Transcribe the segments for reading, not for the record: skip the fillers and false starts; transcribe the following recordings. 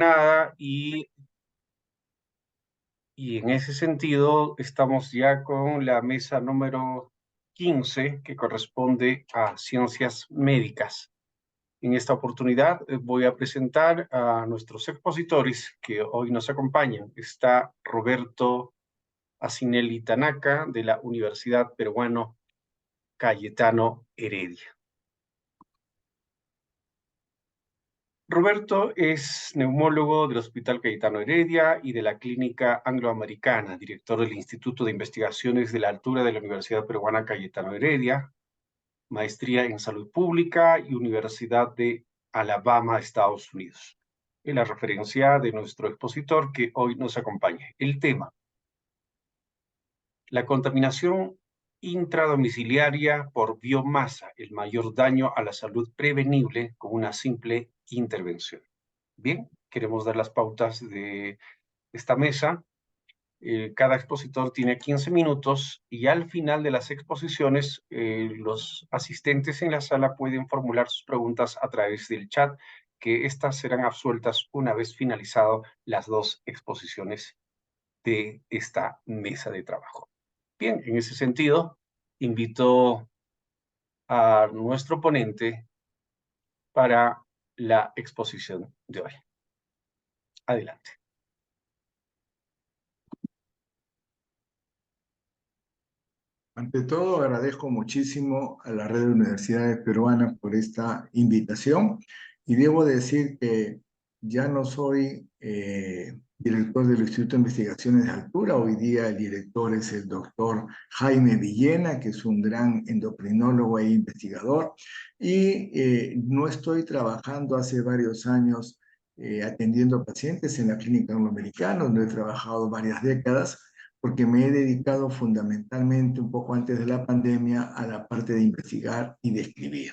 Nada, y en ese sentido estamos ya con la mesa número 15 que corresponde a ciencias médicas. En esta oportunidad voy a presentar a nuestros expositores que hoy nos acompañan. Está Roberto Acinelli Tanaka de la Universidad Peruano Cayetano Heredia. Roberto es neumólogo del Hospital Cayetano Heredia y de la Clínica Angloamericana, director del Instituto de Investigaciones de la Altura de la Universidad Peruana Cayetano Heredia, maestría en Salud Pública y Universidad de Alabama, Estados Unidos. Es la referencia de nuestro expositor que hoy nos acompaña. El tema: la contaminación intradomiciliaria por biomasa, el mayor daño a la salud prevenible con una simple intervención. Bien, queremos dar las pautas de esta mesa. Cada expositor tiene 15 minutos y al final de las exposiciones los asistentes en la sala pueden formular sus preguntas a través del chat, que estas serán absueltas una vez finalizado las dos exposiciones de esta mesa de trabajo. Bien, en ese sentido, invito a nuestro ponente para la exposición de hoy. Adelante. Ante todo, agradezco muchísimo a la Red de Universidades Peruanas por esta invitación y debo decir que ya no soy director del Instituto de Investigaciones de Altura. Hoy día el director es el doctor Jaime Villena, que es un gran endocrinólogo e investigador, y no estoy trabajando hace varios años atendiendo pacientes en la Clínica Angloamericana, donde he trabajado varias décadas, porque me he dedicado fundamentalmente, un poco antes de la pandemia, a la parte de investigar y de escribir.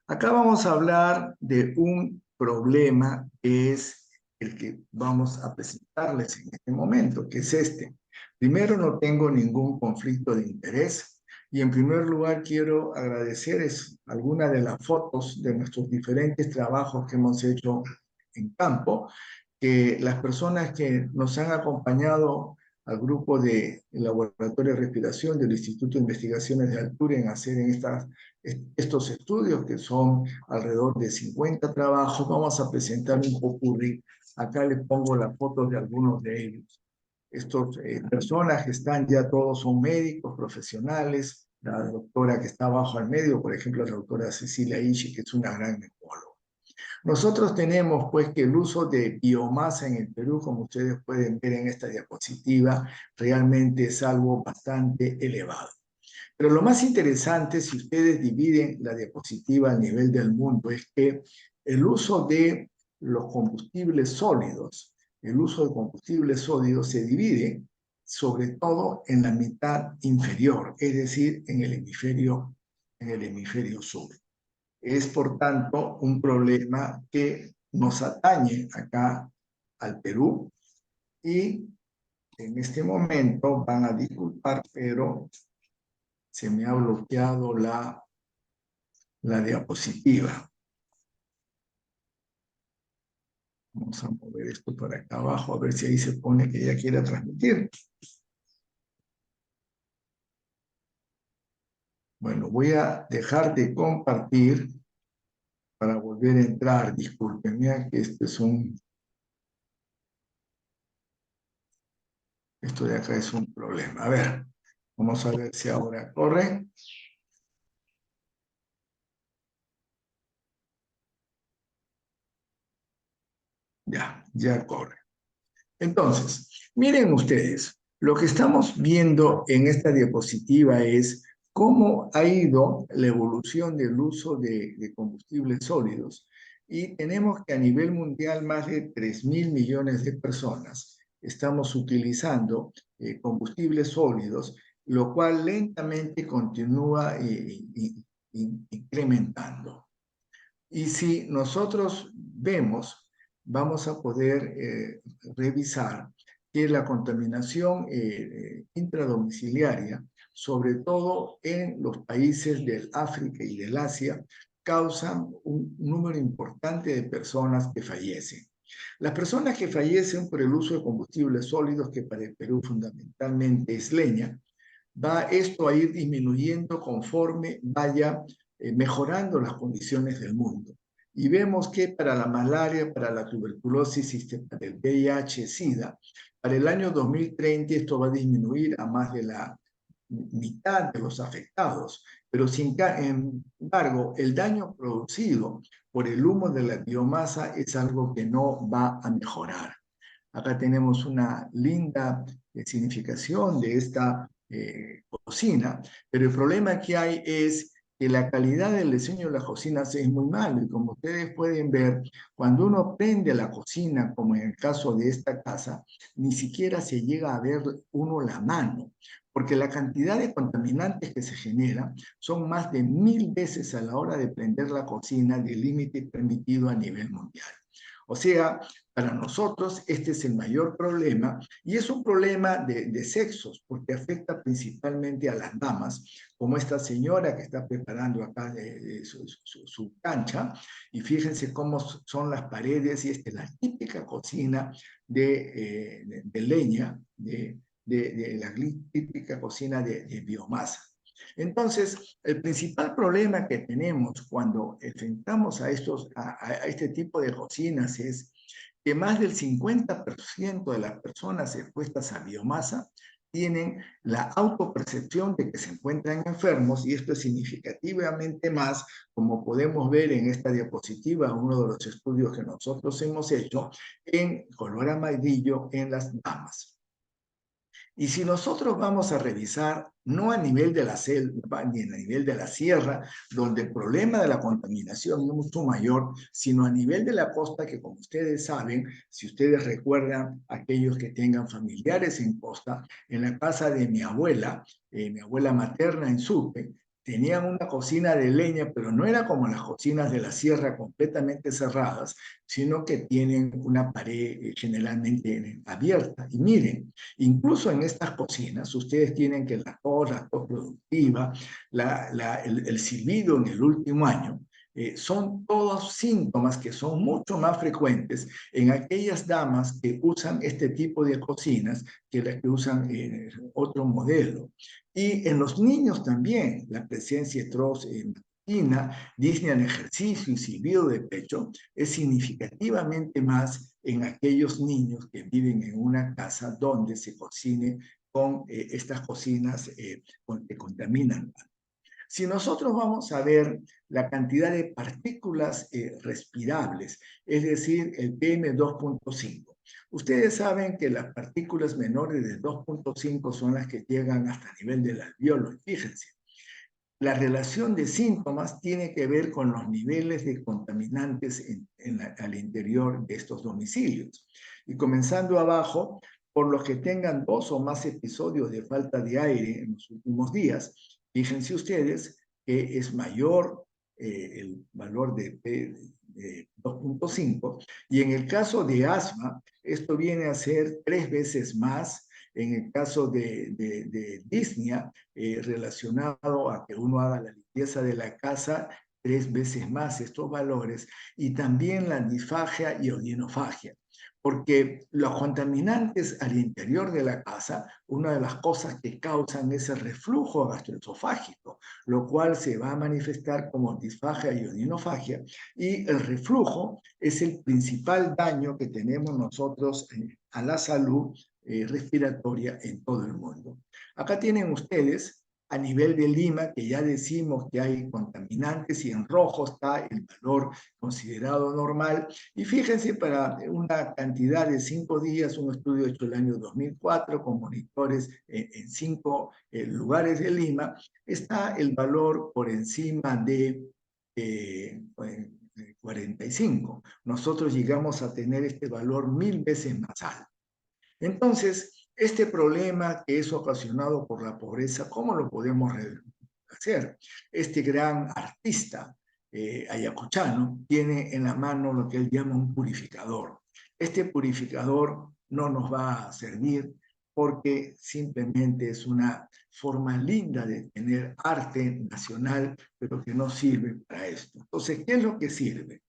Acá vamos a hablar de un problema que es el que vamos a presentarles en este momento, que es este. Primero, no tengo ningún conflicto de interés y en primer lugar quiero agradecer algunas de las fotos de nuestros diferentes trabajos que hemos hecho en campo, que las personas que nos han acompañado al grupo de laboratorio de respiración del Instituto de Investigaciones de Altura en hacer estos estudios, que son alrededor de 50 trabajos. Vamos a presentar un popurrí. Acá les pongo las fotos de algunos de ellos. Estas personas que están ya todos son médicos profesionales. La doctora que está abajo al medio, por ejemplo, la doctora Cecilia Ishi, que es una gran neumóloga. Nosotros tenemos pues que el uso de biomasa en el Perú, como ustedes pueden ver en esta diapositiva, realmente es algo bastante elevado. Pero lo más interesante, si ustedes dividen la diapositiva a nivel del mundo, es que el uso de los combustibles sólidos, se divide sobre todo en la mitad inferior, es decir, en el hemisferio sur. Es, por tanto, un problema que nos atañe acá al Perú y en este momento van a disculpar, pero se me ha bloqueado la diapositiva. Vamos a mover esto para acá abajo, a ver si ahí se pone que ya quiera transmitir. Bueno, voy a dejar de compartir para volver a entrar. Discúlpenme, que esto de acá es un problema. A ver, vamos a ver si ahora corre. Ya corre. Entonces, miren ustedes, lo que estamos viendo en esta diapositiva es cómo ha ido la evolución del uso de combustibles sólidos. Y tenemos que a nivel mundial más de 3.000 millones de personas estamos utilizando combustibles sólidos, lo cual lentamente continúa incrementando. Y si nosotros vemos, vamos a poder revisar que la contaminación intradomiciliaria, sobre todo en los países del África y del Asia, causan un número importante de personas que fallecen. Las personas que fallecen por el uso de combustibles sólidos, que para el Perú fundamentalmente es leña, va esto a ir disminuyendo conforme vaya mejorando las condiciones del mundo. Y vemos que para la malaria, para la tuberculosis y para el VIH-Sida, para el año 2030 esto va a disminuir a más de la mitad de los afectados, pero sin embargo el daño producido por el humo de la biomasa es algo que no va a mejorar. Acá tenemos una linda significación de esta cocina, pero el problema que hay es que la calidad del diseño de las cocinas es muy malo y como ustedes pueden ver, cuando uno prende la cocina, como en el caso de esta casa, ni siquiera se llega a ver uno la mano, porque la cantidad de contaminantes que se generan son más de 1000 veces a la hora de prender la cocina del límite permitido a nivel mundial. O sea, para nosotros este es el mayor problema y es un problema de sexos porque afecta principalmente a las damas, como esta señora que está preparando acá su cancha y fíjense cómo son las paredes y esta es la típica cocina de leña, de la típica cocina de biomasa. Entonces, el principal problema que tenemos cuando enfrentamos a este tipo de cocinas es que más del 50% de las personas expuestas a biomasa tienen la autopercepción de que se encuentran enfermos y esto es significativamente más, como podemos ver en esta diapositiva, uno de los estudios que nosotros hemos hecho en color amarillo en las damas. Y si nosotros vamos a revisar, no a nivel de la selva ni a nivel de la sierra, donde el problema de la contaminación es mucho mayor, sino a nivel de la costa, que como ustedes saben, si ustedes recuerdan, aquellos que tengan familiares en costa, en la casa de mi abuela materna en Supe, tenían una cocina de leña, pero no era como las cocinas de la sierra completamente cerradas, sino que tienen una pared generalmente abierta. Y miren, incluso en estas cocinas, ustedes tienen que la tos productiva, el silbido en el último año, son todos síntomas que son mucho más frecuentes en aquellas damas que usan este tipo de cocinas que las que usan otro modelo. Y en los niños también, la presencia de tos matutina, disnea en ejercicio y silbido de pecho es significativamente más en aquellos niños que viven en una casa donde se cocine con estas cocinas que contaminan. Si nosotros vamos a ver la cantidad de partículas respirables, es decir, el PM2.5, ustedes saben que las partículas menores de 2.5 son las que llegan hasta el nivel del alveolo. Fíjense, la relación de síntomas tiene que ver con los niveles de contaminantes al interior de estos domicilios. Y comenzando abajo, por los que tengan 2 o más episodios de falta de aire en los últimos días, fíjense ustedes que es mayor el valor de P 2.5 y en el caso de asma, esto viene a ser 3 veces más. En el caso de disnea, relacionado a que uno haga la limpieza de la casa 3 veces más estos valores, y también la disfagia y odinofagia, porque los contaminantes al interior de la casa, una de las cosas que causan es el reflujo gastroesofágico, lo cual se va a manifestar como disfagia y odinofagia, y el reflujo es el principal daño que tenemos nosotros a la salud respiratoria en todo el mundo. Acá tienen ustedes a nivel de Lima, que ya decimos que hay contaminantes y en rojo está el valor considerado normal. Y fíjense, para una cantidad de 5 días, un estudio hecho el año 2004 con monitores en 5 lugares de Lima, está el valor por encima de 45. Nosotros llegamos a tener este valor 1000 veces más alto. Entonces, este problema que es ocasionado por la pobreza, ¿cómo lo podemos hacer? Este gran artista ayacuchano tiene en la mano lo que él llama un purificador. Este purificador no nos va a servir porque simplemente es una forma linda de tener arte nacional, pero que no sirve para esto. Entonces, ¿qué es lo que sirve?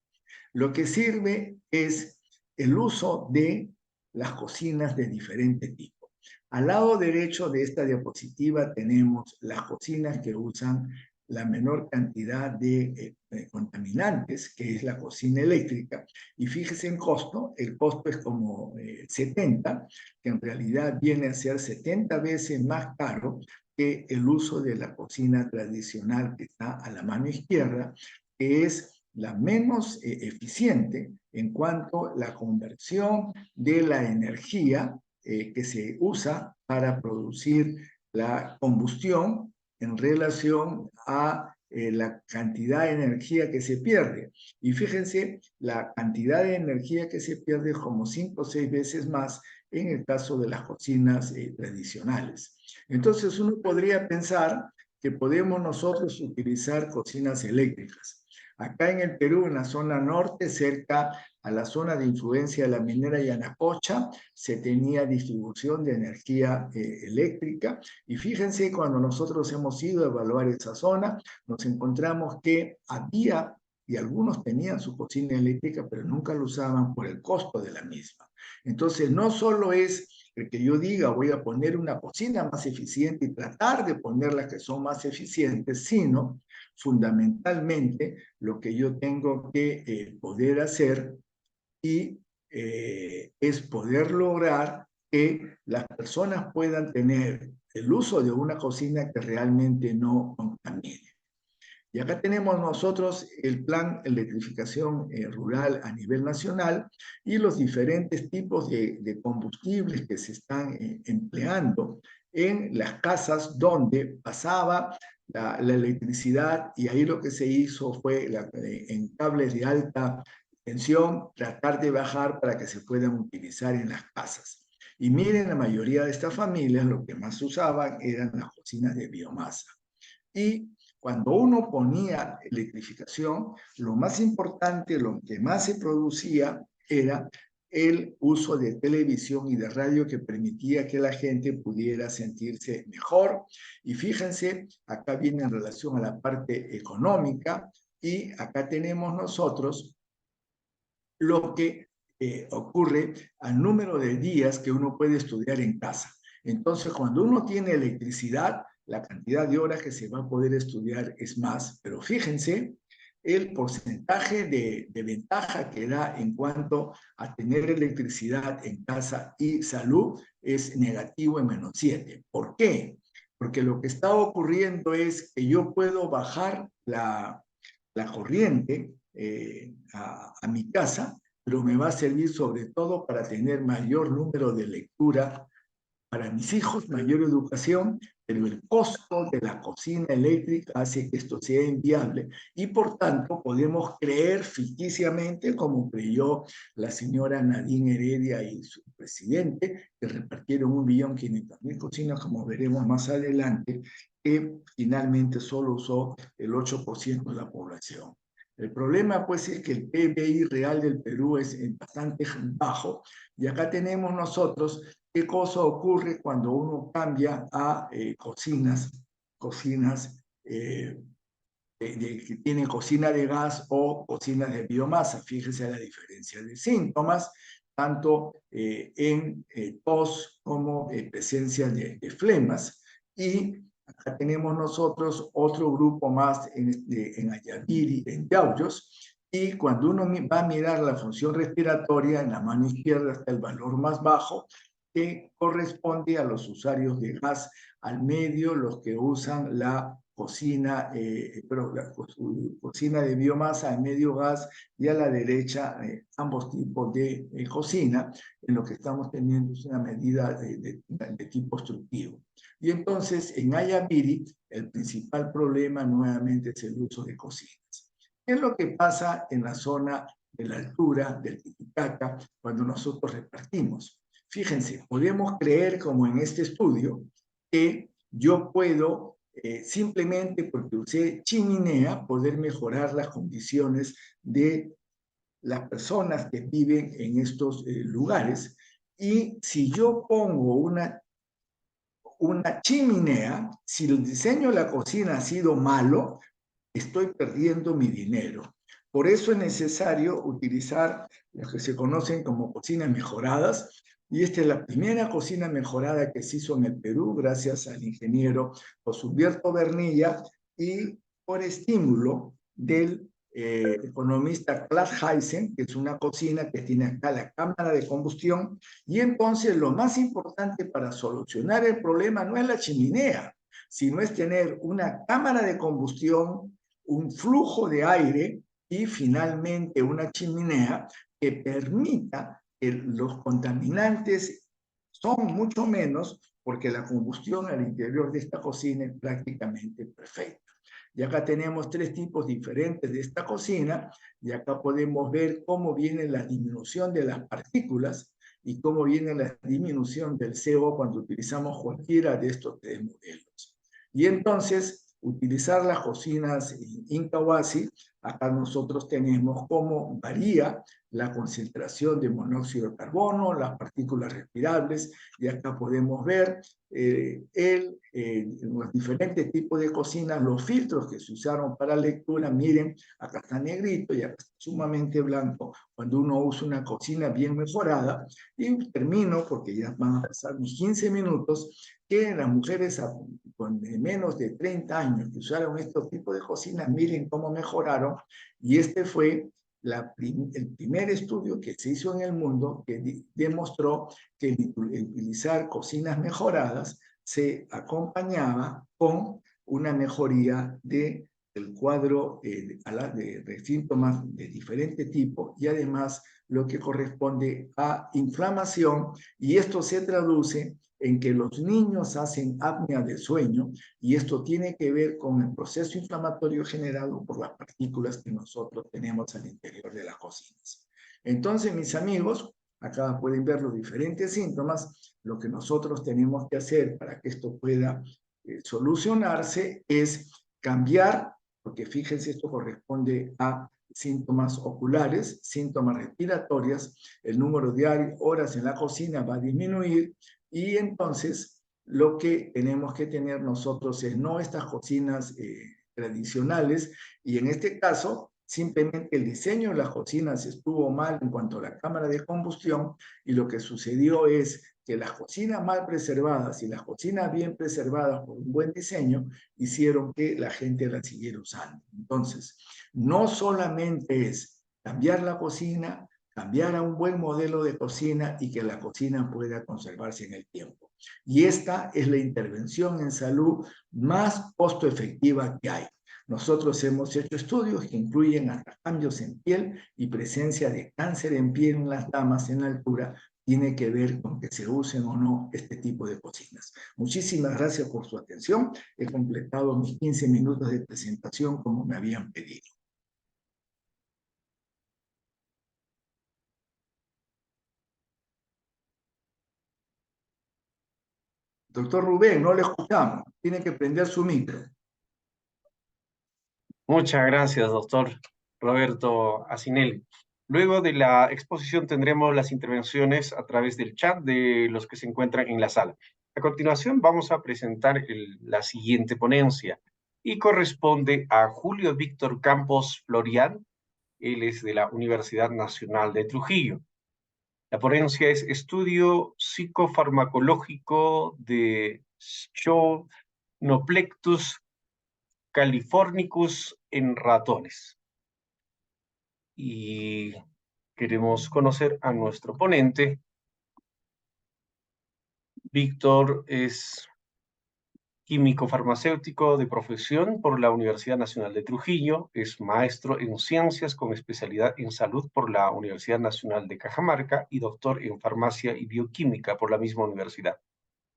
Lo que sirve es el uso de las cocinas de diferente tipo. Al lado derecho de esta diapositiva tenemos las cocinas que usan la menor cantidad de contaminantes, que es la cocina eléctrica. Y fíjese en costo, el costo es como 70, que en realidad viene a ser 70 veces más caro que el uso de la cocina tradicional que está a la mano izquierda, que es la menos eficiente en cuanto a la conversión de la energía que se usa para producir la combustión en relación a la cantidad de energía que se pierde. Y fíjense, la cantidad de energía que se pierde es como 5 o 6 veces más en el caso de las cocinas tradicionales. Entonces uno podría pensar que podemos nosotros utilizar cocinas eléctricas. Acá en el Perú, en la zona norte, cerca a la zona de influencia de la minera Yanacocha, se tenía distribución de energía eléctrica. Y fíjense, cuando nosotros hemos ido a evaluar esa zona, nos encontramos que había, y algunos tenían su cocina eléctrica, pero nunca lo usaban por el costo de la misma. Entonces, no solo es el que yo diga voy a poner una cocina más eficiente y tratar de poner las que son más eficientes, sino fundamentalmente lo que yo tengo que poder hacer y es poder lograr que las personas puedan tener el uso de una cocina que realmente no contamine. Y acá tenemos nosotros el plan electrificación rural a nivel nacional y los diferentes tipos de combustibles que se están empleando en las casas donde pasaba la electricidad, y ahí lo que se hizo fue en cables de alta tensión tratar de bajar para que se puedan utilizar en las casas. Y miren, la mayoría de estas familias lo que más usaban eran las cocinas de biomasa. Y cuando uno ponía electrificación, lo más importante, lo que más se producía era el uso de televisión y de radio que permitía que la gente pudiera sentirse mejor. Y fíjense, acá viene en relación a la parte económica, y acá tenemos nosotros lo que ocurre al número de días que uno puede estudiar en casa. Entonces, cuando uno tiene electricidad, la cantidad de horas que se va a poder estudiar es más, pero fíjense el porcentaje de ventaja que da en cuanto a tener electricidad en casa y salud es negativo en -7. ¿Por qué? Porque lo que está ocurriendo es que yo puedo bajar la corriente a mi casa, pero me va a servir sobre todo para tener mayor número de lectura para mis hijos, mayor educación, pero el costo de la cocina eléctrica hace que esto sea inviable y por tanto podemos creer ficticiamente, como creyó la señora Nadine Heredia y su presidente, que repartieron 1.500.000 cocinas, como veremos más adelante, que finalmente solo usó el 8% de la población. El problema, pues, es que el PBI real del Perú es bastante bajo, y acá tenemos nosotros qué cosa ocurre cuando uno cambia a cocinas que tienen cocina de gas o cocinas de biomasa. Fíjese la diferencia de síntomas, tanto en tos como presencia de flemas. Y acá tenemos nosotros otro grupo más en Ayaviri, en Yauyos, y cuando uno va a mirar la función respiratoria, en la mano izquierda está el valor más bajo, que corresponde a los usuarios de gas al medio, los que usan la cocina, la cocina de biomasa, al medio gas, y a la derecha ambos tipos de cocina. En lo que estamos teniendo es una medida de tipo constructivo. Y entonces en Ayaviri el principal problema nuevamente es el uso de cocinas. ¿Qué es lo que pasa en la zona de la altura del Titicaca cuando nosotros repartimos? Fíjense, podemos creer, como en este estudio, que yo puedo simplemente porque usé chimenea poder mejorar las condiciones de las personas que viven en estos lugares. Y si yo pongo una chimenea, si el diseño de la cocina ha sido malo, estoy perdiendo mi dinero. Por eso es necesario utilizar lo que se conocen como cocinas mejoradas, y esta es la primera cocina mejorada que se hizo en el Perú gracias al ingeniero José Humberto Bernilla y por estímulo del economista Klaas Heisen, que es una cocina que tiene acá la cámara de combustión, y entonces lo más importante para solucionar el problema no es la chimenea, sino es tener una cámara de combustión, un flujo de aire y finalmente una chimenea que permita que los contaminantes son mucho menos porque la combustión al interior de esta cocina es prácticamente perfecta. Y acá tenemos tres tipos diferentes de esta cocina y acá podemos ver cómo viene la disminución de las partículas y cómo viene la disminución del CO cuando utilizamos cualquiera de estos tres modelos. Y entonces, utilizar las cocinas Incawasi, acá nosotros tenemos cómo varía la concentración de monóxido de carbono, las partículas respirables, y acá podemos ver los diferentes tipos de cocinas, los filtros que se usaron para lectura. Miren, acá está negrito y acá está sumamente blanco, cuando uno usa una cocina bien mejorada. Y termino, porque ya van a pasar mis 15 minutos, que las mujeres con menos de 30 años que usaron estos tipos de cocinas, miren cómo mejoraron, y este fue el primer estudio que se hizo en el mundo que demostró que el utilizar cocinas mejoradas se acompañaba con una mejoría del cuadro de síntomas de diferente tipo y además lo que corresponde a inflamación, y esto se traduce en que los niños hacen apnea del sueño, y esto tiene que ver con el proceso inflamatorio generado por las partículas que nosotros tenemos al interior de las cocinas. Entonces, mis amigos, acá pueden ver los diferentes síntomas. Lo que nosotros tenemos que hacer para que esto pueda solucionarse es cambiar, porque fíjense, esto corresponde a síntomas oculares, síntomas respiratorios, el número de horas en la cocina va a disminuir, y entonces lo que tenemos que tener nosotros es no estas cocinas tradicionales, y en este caso simplemente el diseño de las cocinas estuvo mal en cuanto a la cámara de combustión, y lo que sucedió es que las cocinas mal preservadas y las cocinas bien preservadas por un buen diseño hicieron que la gente la siguiera usando. Entonces, no solamente es cambiar la cocina, cambiar a un buen modelo de cocina y que la cocina pueda conservarse en el tiempo. Y esta es la intervención en salud más costo efectiva que hay. Nosotros hemos hecho estudios que incluyen hasta cambios en piel y presencia de cáncer en piel en las damas en altura. Tiene que ver con que se usen o no este tipo de cocinas. Muchísimas gracias por su atención. He completado mis 15 minutos de presentación como me habían pedido. Doctor Rubén, no le escuchamos. Tiene que prender su micro. Muchas gracias, doctor Roberto Acinelli. Luego de la exposición tendremos las intervenciones a través del chat de los que se encuentran en la sala. A continuación vamos a presentar la siguiente ponencia y corresponde a Julio Víctor Campos Florian. Él es de la Universidad Nacional de Trujillo. La ponencia es Estudio psicofarmacológico de Schonoplectus californicus en ratones. Y queremos conocer a nuestro ponente. Víctor es químico farmacéutico de profesión por la Universidad Nacional de Trujillo, es maestro en ciencias con especialidad en salud por la Universidad Nacional de Cajamarca y doctor en farmacia y bioquímica por la misma universidad.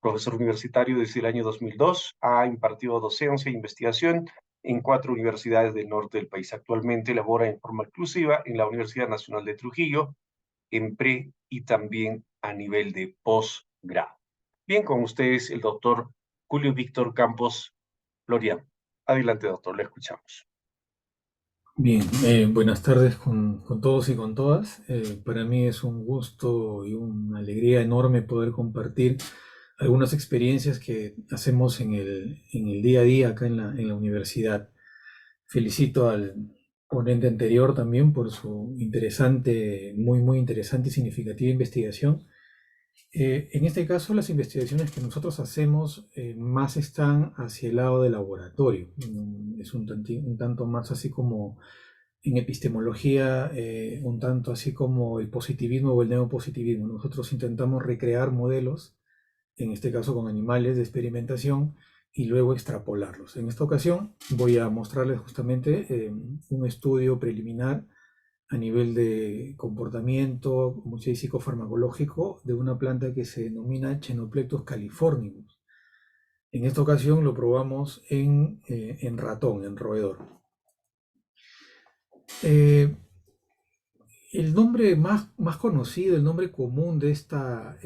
Profesor universitario desde el año 2002, ha impartido docencia e investigación en 4 universidades del norte del país. Actualmente labora en forma exclusiva en la Universidad Nacional de Trujillo, en pre y también a nivel de posgrado. Bien, con ustedes el doctor Julio Víctor Campos Florian. Adelante, doctor, le escuchamos. Bien, buenas tardes con todos y con todas. Para mí es un gusto y una alegría enorme poder compartir algunas experiencias que hacemos en el día a día acá en la universidad. Felicito al ponente anterior también por su interesante, muy interesante y significativa investigación. En este caso, las investigaciones que nosotros hacemos más están hacia el lado del laboratorio. Es un tanto más así como en epistemología, un tanto así como el positivismo o el neopositivismo. Nosotros intentamos recrear modelos, en este caso con animales de experimentación, y luego extrapolarlos. En esta ocasión voy a mostrarles justamente un estudio preliminar a nivel de comportamiento, como se dice, psicofarmacológico, de una planta que se denomina Chenoplectus californicus. En esta ocasión lo probamos en ratón, en roedor. El nombre más conocido, el nombre común de esta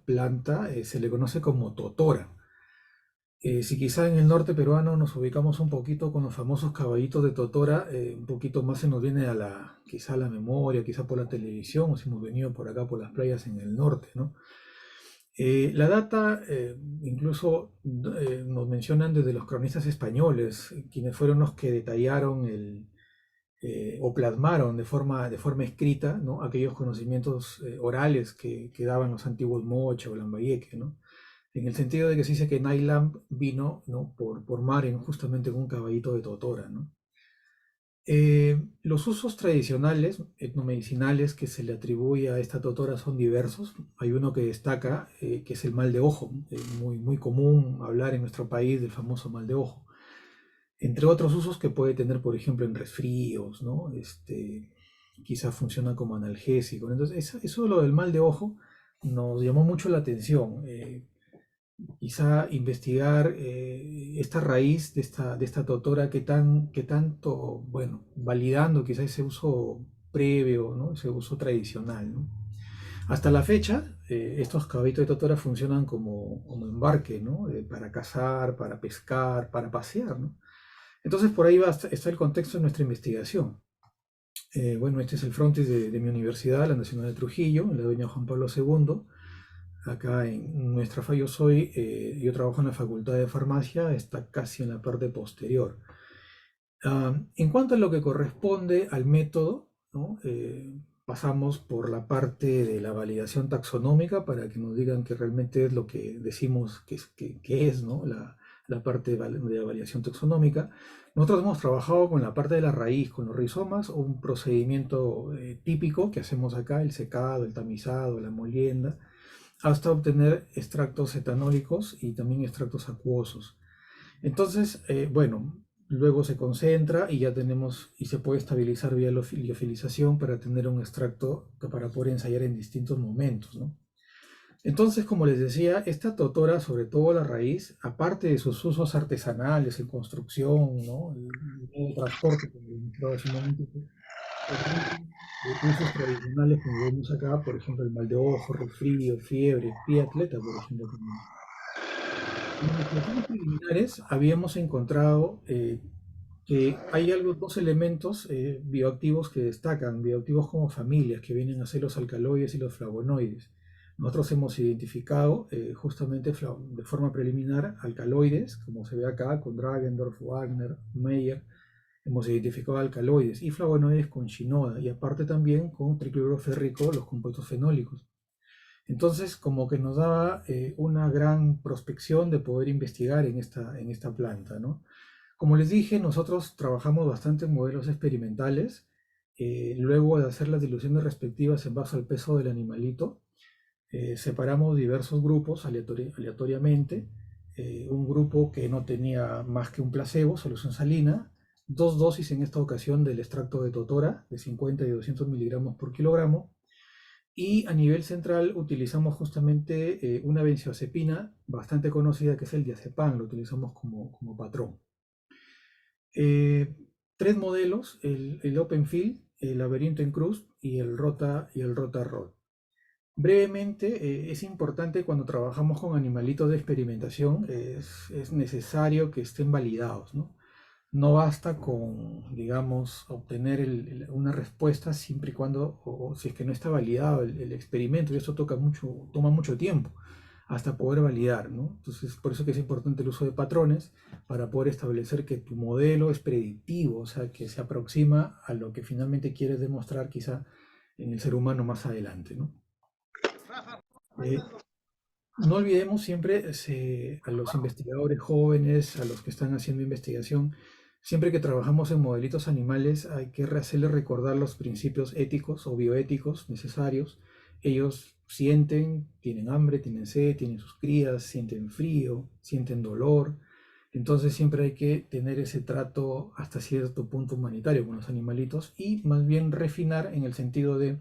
planta se le conoce como totora. Si quizá en el norte peruano nos ubicamos un poquito con los famosos caballitos de totora, un poquito más se nos viene quizá a la memoria, quizá por la televisión, o si hemos venido por acá por las playas en el norte, ¿no? La data, incluso nos mencionan desde los cronistas españoles, quienes fueron los que detallaron o plasmaron de forma escrita, ¿no?, aquellos conocimientos orales que daban los antiguos Moche o Lambayeque, ¿no? En el sentido de que se dice que Nyland vino, ¿no?, por mar justamente en un caballito de totora, ¿no? Los usos tradicionales, etnomedicinales, que se le atribuye a esta totora son diversos. Hay uno que destaca, que es el mal de ojo. Muy común hablar en nuestro país del famoso mal de ojo. Entre otros usos que puede tener, por ejemplo, en resfríos, ¿no? Quizá funciona como analgésico. Entonces, eso lo del mal de ojo nos llamó mucho la atención. Quizá investigar esta raíz de esta totora, que tanto, bueno, validando quizá ese uso previo, ¿no?, ese uso tradicional, ¿no? Hasta la fecha, estos caballitos de totora funcionan como embarque, ¿no?, para cazar, para pescar, para pasear, ¿no? Entonces por ahí está el contexto de nuestra investigación. Bueno, este es el frontis de mi universidad, la Nacional de Trujillo, en la Doña Juan Pablo II. Acá en nuestra yo trabajo en la Facultad de Farmacia, está casi en la parte posterior. En cuanto a lo que corresponde al método, ¿no?, pasamos por la parte de la validación taxonómica para que nos digan que realmente es lo que decimos que es, ¿no?, la parte de la validación taxonómica. Nosotros hemos trabajado con la parte de la raíz, con los rizomas, un procedimiento típico que hacemos acá, el secado, el tamizado, la molienda, hasta obtener extractos etanólicos y también extractos acuosos. Entonces, bueno, luego se concentra y ya tenemos, y se puede estabilizar vía liofilización para tener un extracto para poder ensayar en distintos momentos, ¿no? Entonces, como les decía, esta totora, sobre todo la raíz, aparte de sus usos artesanales en construcción, ¿no?, el transporte, como les mostraba hace un momento, usos tradicionales como vemos acá, por ejemplo, el mal de ojo, resfrío, fiebre, pie atleta, por ejemplo, también. En investigaciones preliminares habíamos encontrado que hay dos elementos bioactivos que destacan, bioactivos como familias, que vienen a ser los alcaloides y los flavonoides. Nosotros hemos identificado justamente de forma preliminar alcaloides, como se ve acá con Dragendorf, Wagner, Meyer. Hemos identificado alcaloides y flavonoides con shinoda, y aparte también con tricloruro férrico, los compuestos fenólicos. Entonces, como que nos daba una gran prospección de poder investigar en esta planta, ¿no? Como les dije, nosotros trabajamos bastante en modelos experimentales. Luego de hacer las diluciones respectivas en base al peso del animalito, separamos diversos grupos aleatoriamente. Un grupo que no tenía más que un placebo, solución salina, 2 dosis en esta ocasión del extracto de totora, de 50 y 200 miligramos por kilogramo. Y a nivel central utilizamos justamente una benzodiazepina bastante conocida, que es el diazepam, lo utilizamos como patrón. 3 modelos, el Open Field, el laberinto en cruz y el Rota-Rot. Brevemente, es importante cuando trabajamos con animalitos de experimentación, es necesario que estén validados, ¿no? No basta con, digamos, obtener una respuesta siempre y cuando, o si es que no está validado el experimento, y eso toma mucho tiempo. hasta poder validar, ¿no? Entonces, por eso que es importante el uso de patrones para poder establecer que tu modelo es predictivo, o sea, que se aproxima a lo que finalmente quieres demostrar quizá en el ser humano más adelante, ¿no? No olvidemos siempre a los investigadores jóvenes, a los que están haciendo investigación, siempre que trabajamos en modelitos animales hay que hacerles recordar los principios éticos o bioéticos necesarios. Ellos sienten, tienen hambre, tienen sed, tienen sus crías, sienten frío, sienten dolor. Entonces siempre hay que tener ese trato hasta cierto punto humanitario con los animalitos y más bien refinar en el sentido de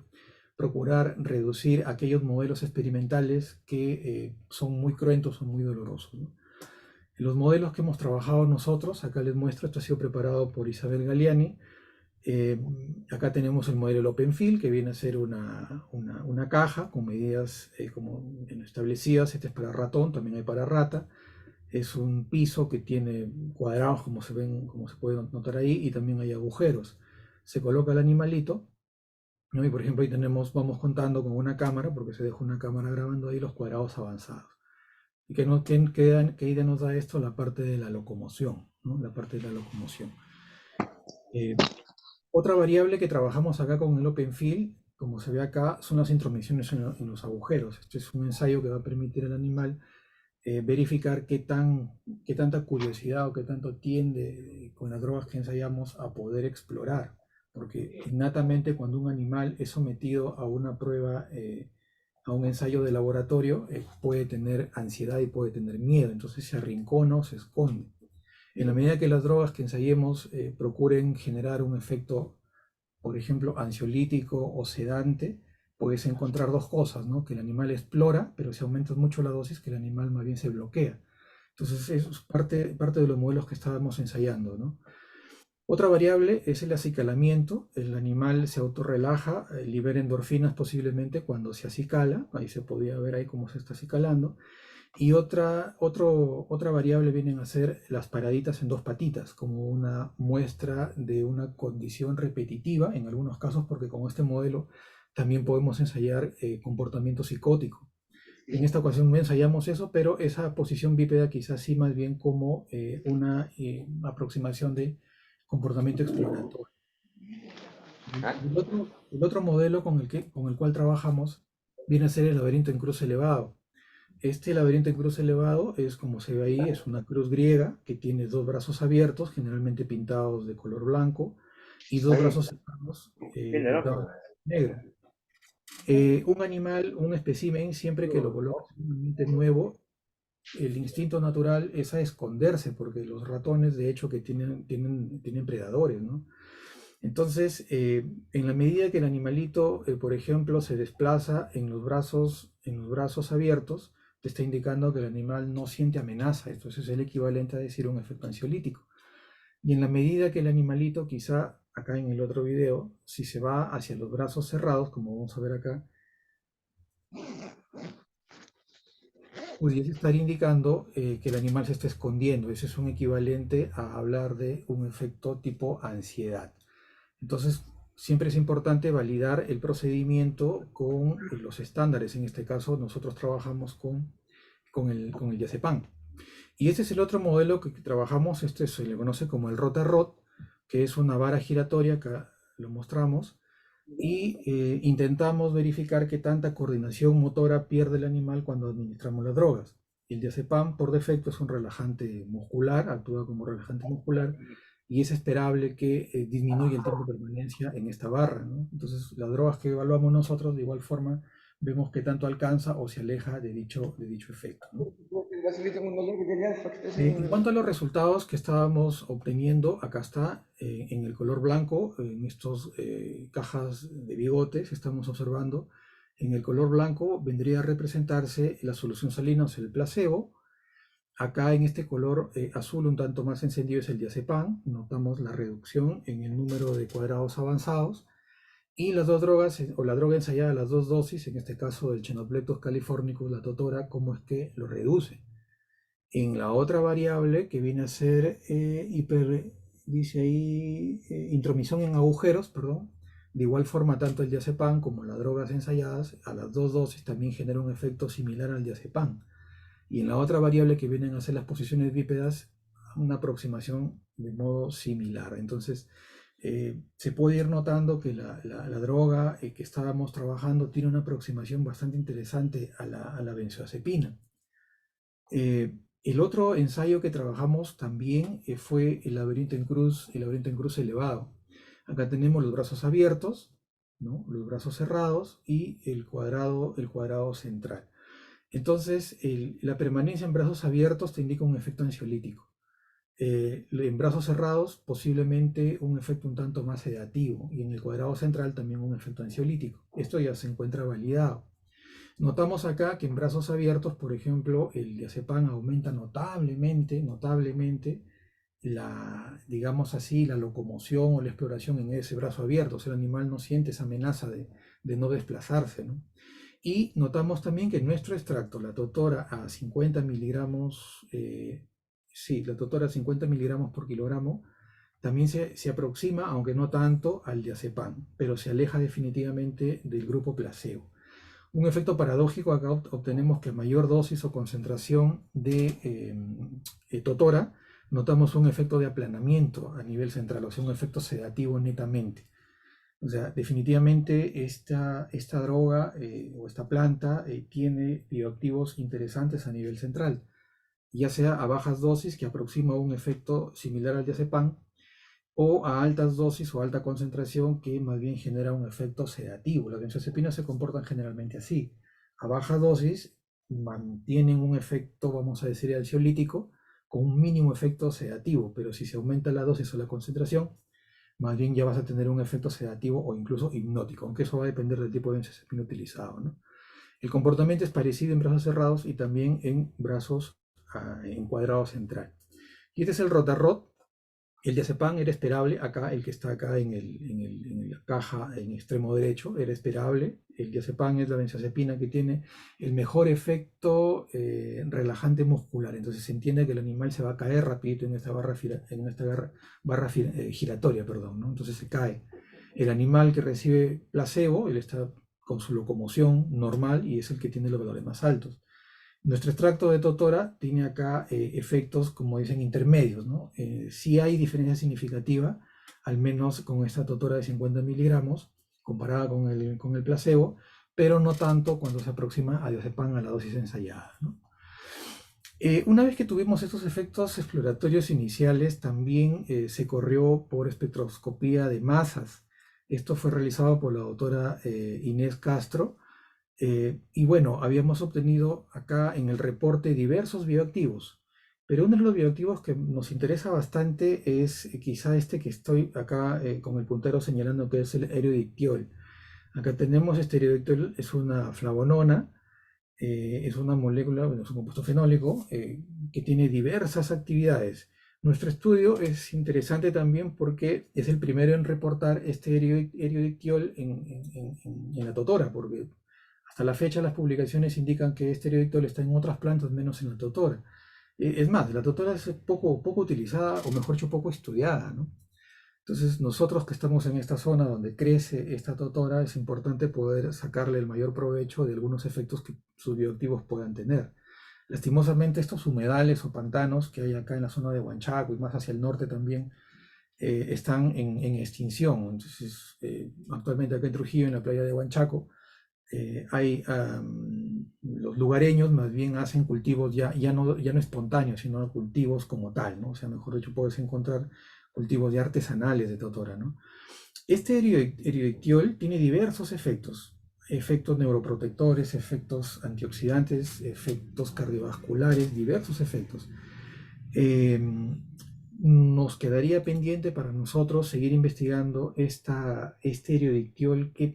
procurar reducir aquellos modelos experimentales que son muy cruentos, son muy dolorosos, ¿no? Los modelos que hemos trabajado nosotros, acá les muestro, esto ha sido preparado por Isabel Galiani. eh, Acá tenemos el modelo OpenField, que viene a ser una caja con medidas como establecidas. Este es para ratón, también hay para rata. Es un piso que tiene cuadrados, como se ven, como se puede notar ahí, y también hay agujeros. Se coloca el animalito, ¿no? Y por ejemplo ahí vamos contando con una cámara, porque se deja una cámara grabando ahí los cuadrados avanzados. ¿Y qué idea nos da esto? La parte de la locomoción, ¿no? La parte de la locomoción. Eh, Otra variable que trabajamos acá con el OpenField, como se ve acá, son las intromisiones en los agujeros. Este es un ensayo que va a permitir al animal verificar qué tanta curiosidad o qué tanto tiende con las drogas que ensayamos a poder explorar. Porque innatamente cuando un animal es sometido a una prueba, a un ensayo de laboratorio, puede tener ansiedad y puede tener miedo. Entonces se arrincona o se esconde. En la medida que las drogas que ensayemos procuren generar un efecto, por ejemplo, ansiolítico o sedante, puedes encontrar dos cosas, ¿no? Que el animal explora, pero si aumentas mucho la dosis, que el animal más bien se bloquea. Entonces, eso es parte de los modelos que estábamos ensayando, ¿no? Otra variable es el acicalamiento. El animal se autorrelaja, libera endorfinas posiblemente cuando se acicala. Ahí se podía ver ahí cómo se está acicalando. Y otra variable vienen a ser las paraditas en dos patitas, como una muestra de una condición repetitiva, en algunos casos, porque con este modelo también podemos ensayar comportamiento psicótico. En esta ocasión no ensayamos eso, pero esa posición bípeda quizás sí más bien como una aproximación de comportamiento exploratorio. El otro modelo con el cual trabajamos viene a ser el laberinto en cruz elevado. Este laberinto en cruz elevado es, como se ve ahí, es una cruz griega que tiene dos brazos abiertos, generalmente pintados de color blanco, y dos brazos cerrados pintados de negro. Un animal, un espécimen, siempre que lo colocas en un ambiente nuevo, el instinto natural es a esconderse, porque los ratones, de hecho, que tienen predadores, ¿no? Entonces, en la medida que el animalito, por ejemplo, se desplaza en los brazos abiertos, te está indicando que el animal no siente amenaza. Entonces es el equivalente a decir un efecto ansiolítico. Y en la medida que el animalito, quizá acá en el otro video, si se va hacia los brazos cerrados, como vamos a ver acá, pudiese estar indicando que el animal se está escondiendo. Ese es un equivalente a hablar de un efecto tipo ansiedad. Entonces, siempre es importante validar el procedimiento con los estándares. En este caso, nosotros trabajamos con el diazepam. Y este es el otro modelo que trabajamos. Este se le conoce como el Rot-a-Rot, que es una vara giratoria, acá lo mostramos, y intentamos verificar qué tanta coordinación motora pierde el animal cuando administramos las drogas. El diazepam, por defecto, es un relajante muscular, actúa como relajante muscular, y es esperable que disminuya el tiempo de permanencia en esta barra, ¿no? Entonces, las drogas que evaluamos nosotros, de igual forma, vemos qué tanto alcanza o se aleja de dicho efecto, ¿no? En cuanto a los resultados que estábamos obteniendo, acá está, en el color blanco, en estas cajas de bigotes, estamos observando, en el color blanco vendría a representarse la solución salina, o sea, el placebo. Acá en este color azul un tanto más encendido es el diazepam. Notamos la reducción en el número de cuadrados avanzados. Y las dos drogas, o la droga ensayada, las dos dosis, en este caso el Chenoplectos californicus, la totora, cómo es que lo reduce. En la otra variable que viene a ser dice ahí, intromisión en agujeros, perdón. De igual forma, tanto el diazepam como las drogas ensayadas a las dos dosis también generan un efecto similar al diazepam. y en la otra variable que vienen a ser las posiciones bípedas, una aproximación de modo similar. Entonces, se puede ir notando que la droga que estábamos trabajando tiene una aproximación bastante interesante a la benzodiazepina. El otro ensayo que trabajamos también fue el laberinto en cruz elevado. Acá tenemos los brazos abiertos, ¿no? Los brazos cerrados y el cuadrado central. Entonces, la permanencia en brazos abiertos te indica un efecto ansiolítico. En brazos cerrados, posiblemente un efecto un tanto más sedativo, y en el cuadrado central también un efecto ansiolítico. Esto ya se encuentra validado. Notamos acá que en brazos abiertos, por ejemplo, el diazepam aumenta notablemente digamos así, la locomoción o la exploración en ese brazo abierto. O sea, el animal no siente esa amenaza de no desplazarse, ¿no? Y notamos también que nuestro extracto, la totora a 50 miligramos, la totora a 50 miligramos por kilogramo, también se aproxima, aunque no tanto, al diazepam, pero se aleja definitivamente del grupo placebo. Un efecto paradójico, acá obtenemos que a mayor dosis o concentración de totora, notamos un efecto de aplanamiento a nivel central, o sea, un efecto sedativo netamente. O sea, definitivamente esta droga o esta planta tiene bioactivos interesantes a nivel central, ya sea a bajas dosis, que aproxima un efecto similar al diazepam, o a altas dosis o alta concentración, que más bien genera un efecto sedativo. Las benzodiazepinas se comportan generalmente así. A baja dosis mantienen un efecto, vamos a decir, ansiolítico, con un mínimo efecto sedativo, pero si se aumenta la dosis o la concentración, más bien ya vas a tener un efecto sedativo o incluso hipnótico, aunque eso va a depender del tipo de benzodiazepina utilizado, ¿no? El comportamiento es parecido en brazos cerrados y también en brazos en cuadrado central. Y este es el rotarrot. El diazepam era esperable, acá el que está acá en la caja en extremo derecho, era esperable. El diazepam es la benzodiazepina que tiene el mejor efecto relajante muscular. Entonces se entiende que el animal se va a caer rapidito en esta barra giratoria, perdón, ¿no? Entonces se cae. El animal que recibe placebo, él está con su locomoción normal y es el que tiene los valores más altos. Nuestro extracto de totora tiene acá efectos, como dicen, intermedios, ¿no? Sí hay diferencia significativa, al menos con esta totora de 50 miligramos, comparada con el placebo, pero no tanto cuando se aproxima a diazepam a la dosis ensayada, ¿no? Una vez que tuvimos estos efectos exploratorios iniciales, también se corrió por espectroscopía de masas. Esto fue realizado por la doctora Inés Castro. Y bueno, habíamos obtenido acá en el reporte diversos bioactivos, pero uno de los bioactivos que nos interesa bastante es quizá este que estoy acá con el puntero señalando, que es el eridictiol. Acá tenemos este eridictiol, es una flavonona, es una molécula, bueno, es un compuesto fenólico que tiene diversas actividades. Nuestro estudio es interesante también porque es el primero en reportar este eridictiol en la totora, porque hasta la fecha las publicaciones indican que este eridictiol está en otras plantas menos en la totora. Es más, la totora es poco utilizada, o mejor dicho, poco estudiada, ¿no? Entonces, nosotros que estamos en esta zona donde crece esta totora, es importante poder sacarle el mayor provecho de algunos efectos que sus bioactivos puedan tener. Lastimosamente, estos humedales o pantanos que hay acá en la zona de Huanchaco y más hacia el norte también, están en extinción. Entonces, actualmente acá en Trujillo, en la playa de Huanchaco, los lugareños más bien hacen cultivos ya no espontáneos, sino cultivos como tal, ¿no? O sea, mejor dicho, puedes encontrar cultivos ya artesanales de totora, ¿no? Este eridictiol tiene diversos efectos neuroprotectores, efectos antioxidantes, efectos cardiovasculares, diversos efectos. Nos quedaría pendiente para nosotros seguir investigando este eridictiol, qué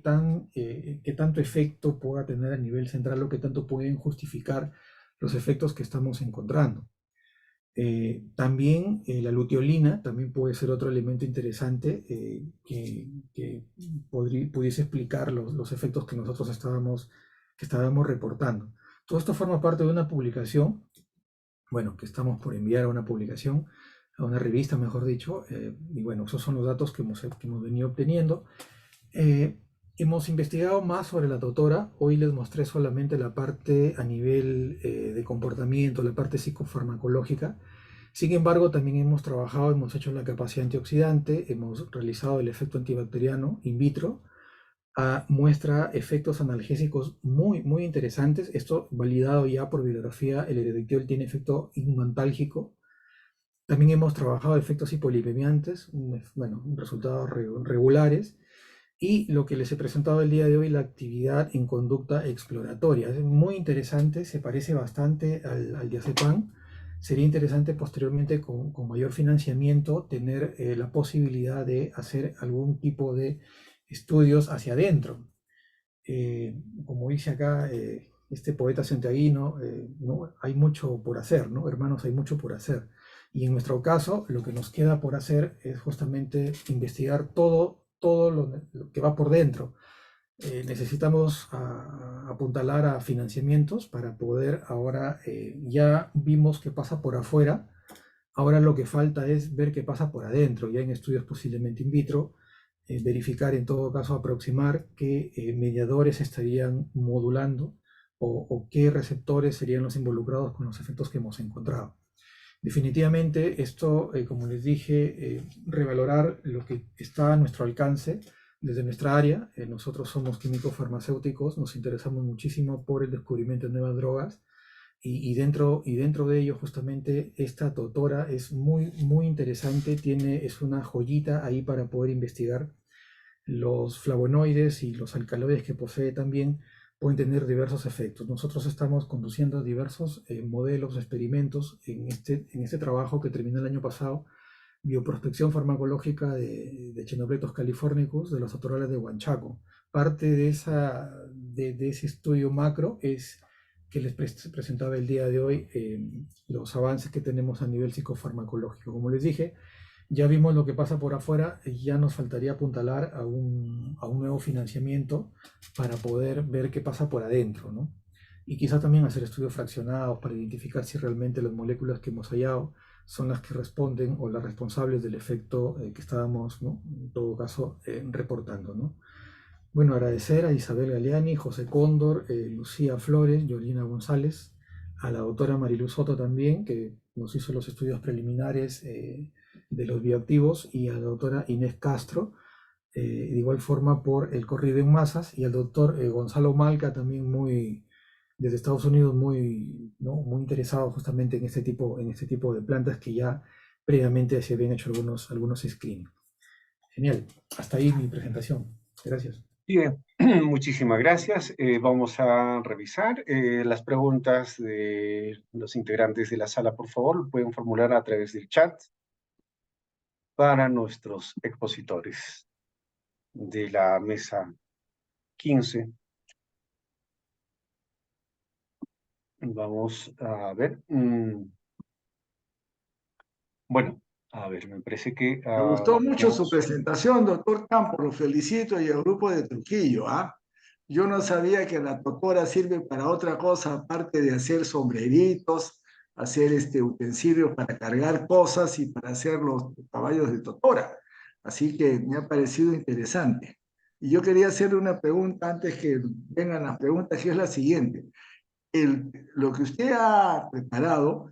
tanto efecto pueda tener a nivel central o qué tanto pueden justificar los efectos que estamos encontrando. También la luteolina también puede ser otro elemento interesante que pudiese explicar los efectos que nosotros estábamos reportando. Todo esto forma parte de una publicación, bueno, que estamos por enviar a una publicación, a una revista, mejor dicho, y bueno, esos son los datos que hemos venido obteniendo. Hemos investigado más sobre la totora. Hoy les mostré solamente la parte a nivel de comportamiento, la parte psicofarmacológica. Sin embargo, también hemos trabajado, hemos hecho la capacidad antioxidante, hemos realizado el efecto antibacteriano in vitro, muestra efectos analgésicos muy interesantes. Esto validado ya por bibliografía, el eridictiol tiene efecto inmunotálgico. También hemos trabajado efectos hipolipemiantes, bueno, resultados regulares. Y lo que les he presentado el día de hoy, la actividad en conducta exploratoria. Es muy interesante, se parece bastante al diazepam. Sería interesante posteriormente, con mayor financiamiento, tener la posibilidad de hacer algún tipo de estudios hacia adentro. Como dice acá este poeta santiaguino, ¿no? Hay mucho por hacer, ¿no? Hermanos, hay mucho por hacer. Y en nuestro caso, lo que nos queda por hacer es justamente investigar todo lo que va por dentro. Necesitamos apuntalar a financiamientos para poder ahora, ya vimos qué pasa por afuera, ahora lo que falta es ver qué pasa por adentro, ya en estudios posiblemente in vitro, verificar, en todo caso aproximar qué mediadores estarían modulando o qué receptores serían los involucrados con los efectos que hemos encontrado. Definitivamente esto, como les dije, revalorar lo que está a nuestro alcance desde nuestra área. Nosotros somos químicos farmacéuticos, nos interesamos muchísimo por el descubrimiento de nuevas drogas y dentro de ello justamente esta totora es muy interesante, es una joyita ahí para poder investigar. Los flavonoides y los alcaloides que posee también pueden tener diversos efectos. Nosotros estamos conduciendo diversos modelos, experimentos en este trabajo que terminó el año pasado, bioprospección farmacológica de Chenopletos californicus de los totorales de Huanchaco. Parte de ese estudio macro es que les presentaba el día de hoy, los avances que tenemos a nivel psicofarmacológico. Como les dije, ya vimos lo que pasa por afuera, ya nos faltaría apuntalar a un nuevo financiamiento para poder ver qué pasa por adentro, ¿no? Y quizá también hacer estudios fraccionados para identificar si realmente las moléculas que hemos hallado son las que responden o las responsables del efecto que estábamos, ¿no? En todo caso, reportando, ¿no? Bueno, agradecer a Isabel Galeani, José Cóndor, Lucía Flores, Yolina González, a la doctora Mariluz Soto también, que nos hizo los estudios preliminares de los bioactivos, y a la doctora Inés Castro, de igual forma por el corrido en masas, y al doctor Gonzalo Malca también desde Estados Unidos muy, ¿no? Muy interesado justamente en este tipo de plantas que ya previamente se habían hecho algunos screenings. Genial, hasta ahí mi presentación. Gracias. Bien, muchísimas gracias. Vamos a revisar las preguntas de los integrantes de la sala. Por favor, lo pueden formular a través del chat para nuestros expositores de la mesa 15. Vamos a ver. Bueno, a ver, me parece que... Me gustó mucho su tenemos... presentación, doctor Campos, lo felicito y el grupo de Trujillo, ¿ah? Yo no sabía que la totora sirve para otra cosa, aparte de hacer sombreritos, hacer utensilios para cargar cosas y para hacer los caballos de totora. Así que me ha parecido interesante. Y yo quería hacerle una pregunta antes que vengan las preguntas, que es la siguiente. Lo que usted ha preparado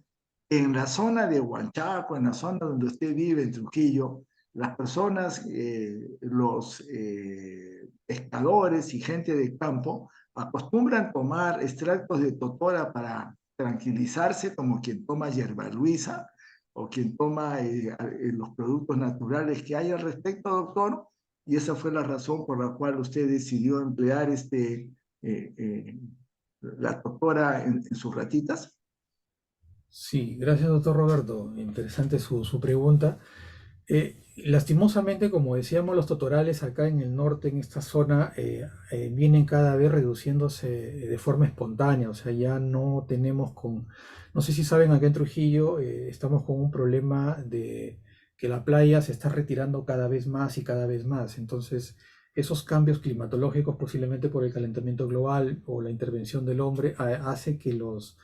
en la zona de Huanchaco, en la zona donde usted vive, en Trujillo, las personas, los pescadores y gente de campo acostumbran tomar extractos de totora para tranquilizarse, como quien toma hierba luisa o quien toma los productos naturales que hay al respecto, doctor. Y esa fue la razón por la cual usted decidió emplear eh, eh, la totora en sus ratitas. Sí, gracias, doctor Roberto. Interesante su pregunta. Lastimosamente, como decíamos, los totorales acá en el norte, en esta zona, vienen cada vez reduciéndose de forma espontánea. O sea, ya no tenemos no sé si saben, acá en Trujillo estamos con un problema de que la playa se está retirando cada vez más y cada vez más. Entonces, esos cambios climatológicos, posiblemente por el calentamiento global o la intervención del hombre, hace que los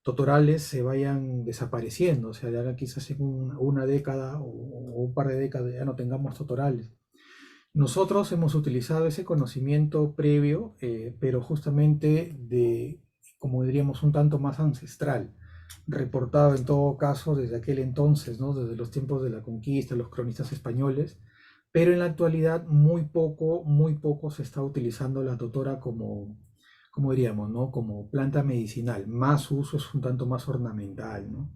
totorales se vayan desapareciendo, o sea, de ahora quizás en una década o un par de décadas ya no tengamos totorales. Nosotros hemos utilizado ese conocimiento previo, pero justamente de, como diríamos, un tanto más ancestral, reportado en todo caso desde aquel entonces, ¿no? Desde los tiempos de la conquista, los cronistas españoles, pero en la actualidad muy poco se está utilizando la totora como, como diríamos, ¿no? Como planta medicinal. Más su uso es un tanto más ornamental, ¿no?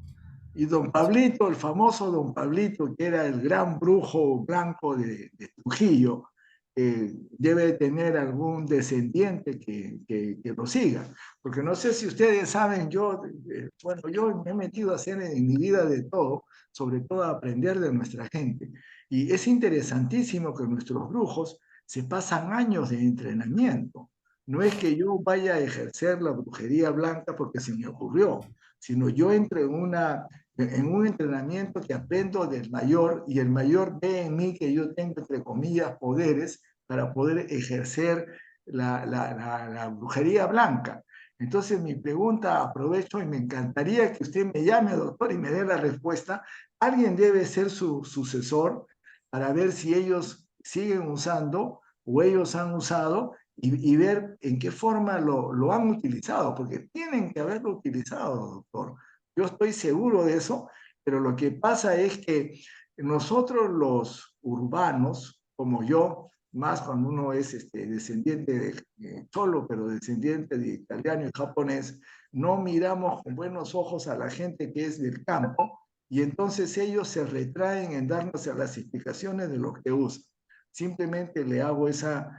Y don Pablito, el famoso don Pablito, que era el gran brujo blanco de Trujillo, debe tener algún descendiente que lo siga. Porque no sé si ustedes saben, bueno, yo me he metido a hacer en mi vida de todo, sobre todo a aprender de nuestra gente. Y es interesantísimo que nuestros brujos se pasan años de entrenamiento. No es que yo vaya a ejercer la brujería blanca porque se me ocurrió, sino yo entro en un entrenamiento que aprendo del mayor y el mayor ve en mí que yo tengo, entre comillas, poderes para poder ejercer la brujería blanca. Entonces mi pregunta, aprovecho y me encantaría que usted me llame, doctor, y me dé la respuesta. Alguien debe ser su sucesor para ver si ellos siguen usando o ellos han usado y ver en qué forma lo han utilizado, porque tienen que haberlo utilizado, doctor. Yo estoy seguro de eso, pero lo que pasa es que nosotros los urbanos, como yo, más cuando uno es descendiente de cholo, pero descendiente de italiano y japonés, no miramos con buenos ojos a la gente que es del campo y entonces ellos se retraen en darnos las explicaciones de lo que usan. Simplemente le hago esa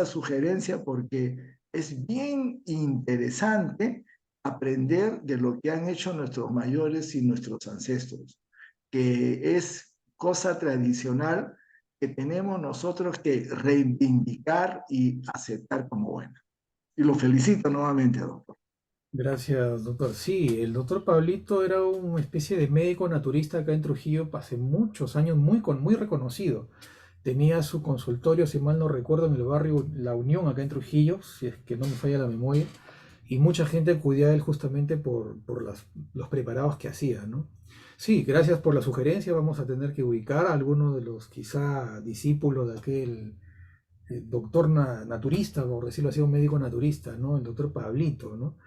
sugerencia porque es bien interesante aprender de lo que han hecho nuestros mayores y nuestros ancestros, que es cosa tradicional que tenemos nosotros que reivindicar y aceptar como buena. Y lo felicito nuevamente, doctor. Gracias, doctor. Sí, el doctor Pablito era una especie de médico naturista acá en Trujillo hace muchos años, muy reconocido. Tenía su consultorio, si mal no recuerdo, en el barrio La Unión, acá en Trujillo, si es que no me falla la memoria, y mucha gente acudía a él justamente por los preparados que hacía, ¿no? Sí, gracias por la sugerencia. Vamos a tener que ubicar a alguno de los quizá discípulos de aquel doctor naturista, por decirlo así, un médico naturista, ¿no? El doctor Pablito, ¿no?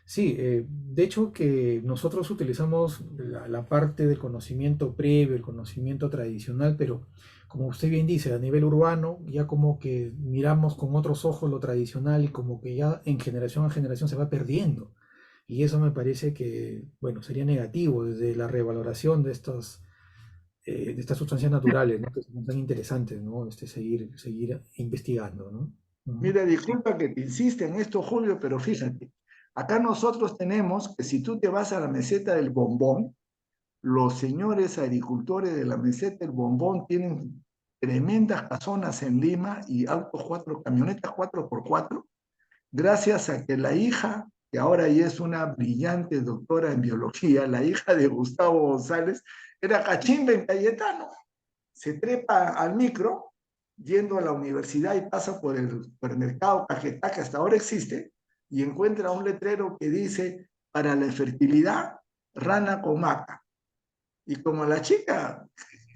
Sí, de hecho que nosotros utilizamos la parte del conocimiento previo, el conocimiento tradicional, pero como usted bien dice, a nivel urbano ya como que miramos con otros ojos lo tradicional y como que ya en generación a generación se va perdiendo. Y eso me parece que, bueno, sería negativo desde la revaloración de estas sustancias naturales, ¿no? Que son tan interesantes, ¿no? Seguir investigando, ¿no? Ujú. Mira, disculpa que te insiste en esto, Julio, pero fíjate, acá nosotros tenemos que si tú te vas a la meseta del Bombón, los señores agricultores de la meseta del Bombón tienen tremendas casonas en Lima y camionetas 4x4 gracias a que la hija, que ahora ya es una brillante doctora en biología, la hija de Gustavo González, era cachimba en Cayetano. Se trepa al micro, yendo a la universidad y pasa por el supermercado Cajetá, que hasta ahora existe, y encuentra un letrero que dice, para la fertilidad, rana con maca. Y como la chica,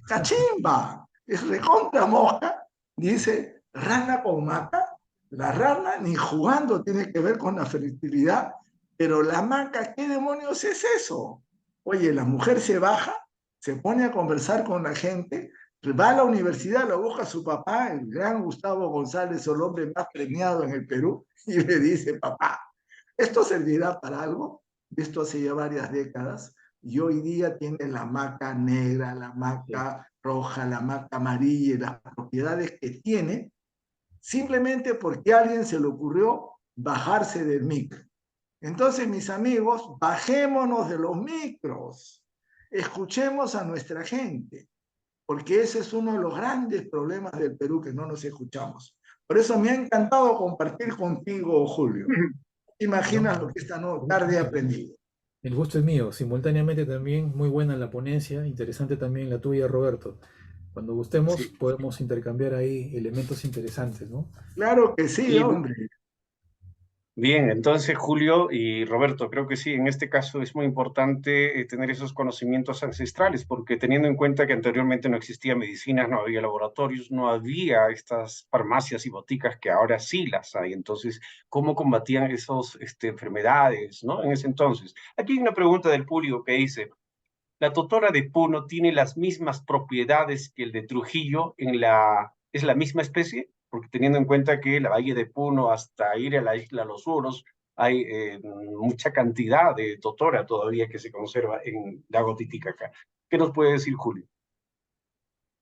cachimba, es recontra moja, dice, rana con maca, la rana ni jugando tiene que ver con la fertilidad, pero la maca, ¿qué demonios es eso? Oye, la mujer se baja, se pone a conversar con la gente, va a la universidad, lo busca a su papá, el gran Gustavo González, el hombre más premiado en el Perú, y le dice, papá, ¿esto servirá para algo? Esto hace ya varias décadas, y hoy día tiene la maca negra, la Sí. maca roja, la maca amarilla y las propiedades que tiene, simplemente porque a alguien se le ocurrió bajarse del micro. Entonces, mis amigos, bajémonos de los micros, escuchemos a nuestra gente, porque ese es uno de los grandes problemas del Perú, que no nos escuchamos. Por eso me ha encantado compartir contigo, Julio. Imaginas No, lo que esta tarde he aprendido. el gusto es mío. Simultáneamente también muy buena la ponencia, interesante también la tuya, Roberto. Cuando gustemos Sí, podemos intercambiar ahí elementos interesantes, ¿no? claro que sí, Y hombre. Bien, entonces Julio y Roberto, creo que sí, en este caso es muy importante tener esos conocimientos ancestrales, porque teniendo en cuenta que anteriormente no existía medicinas, no había laboratorios, no había estas farmacias y boticas que ahora sí las hay. Entonces, ¿cómo combatían esas enfermedades, ¿no? En ese entonces. Aquí hay una pregunta del público que dice, ¿la totora de Puno tiene las mismas propiedades que el de Trujillo es la misma especie? Porque teniendo en cuenta que la Valle de Puno hasta ir a la isla Los Uros hay mucha cantidad de totora todavía que se conserva en Lago Titicaca. ¿Qué nos puede decir Julio?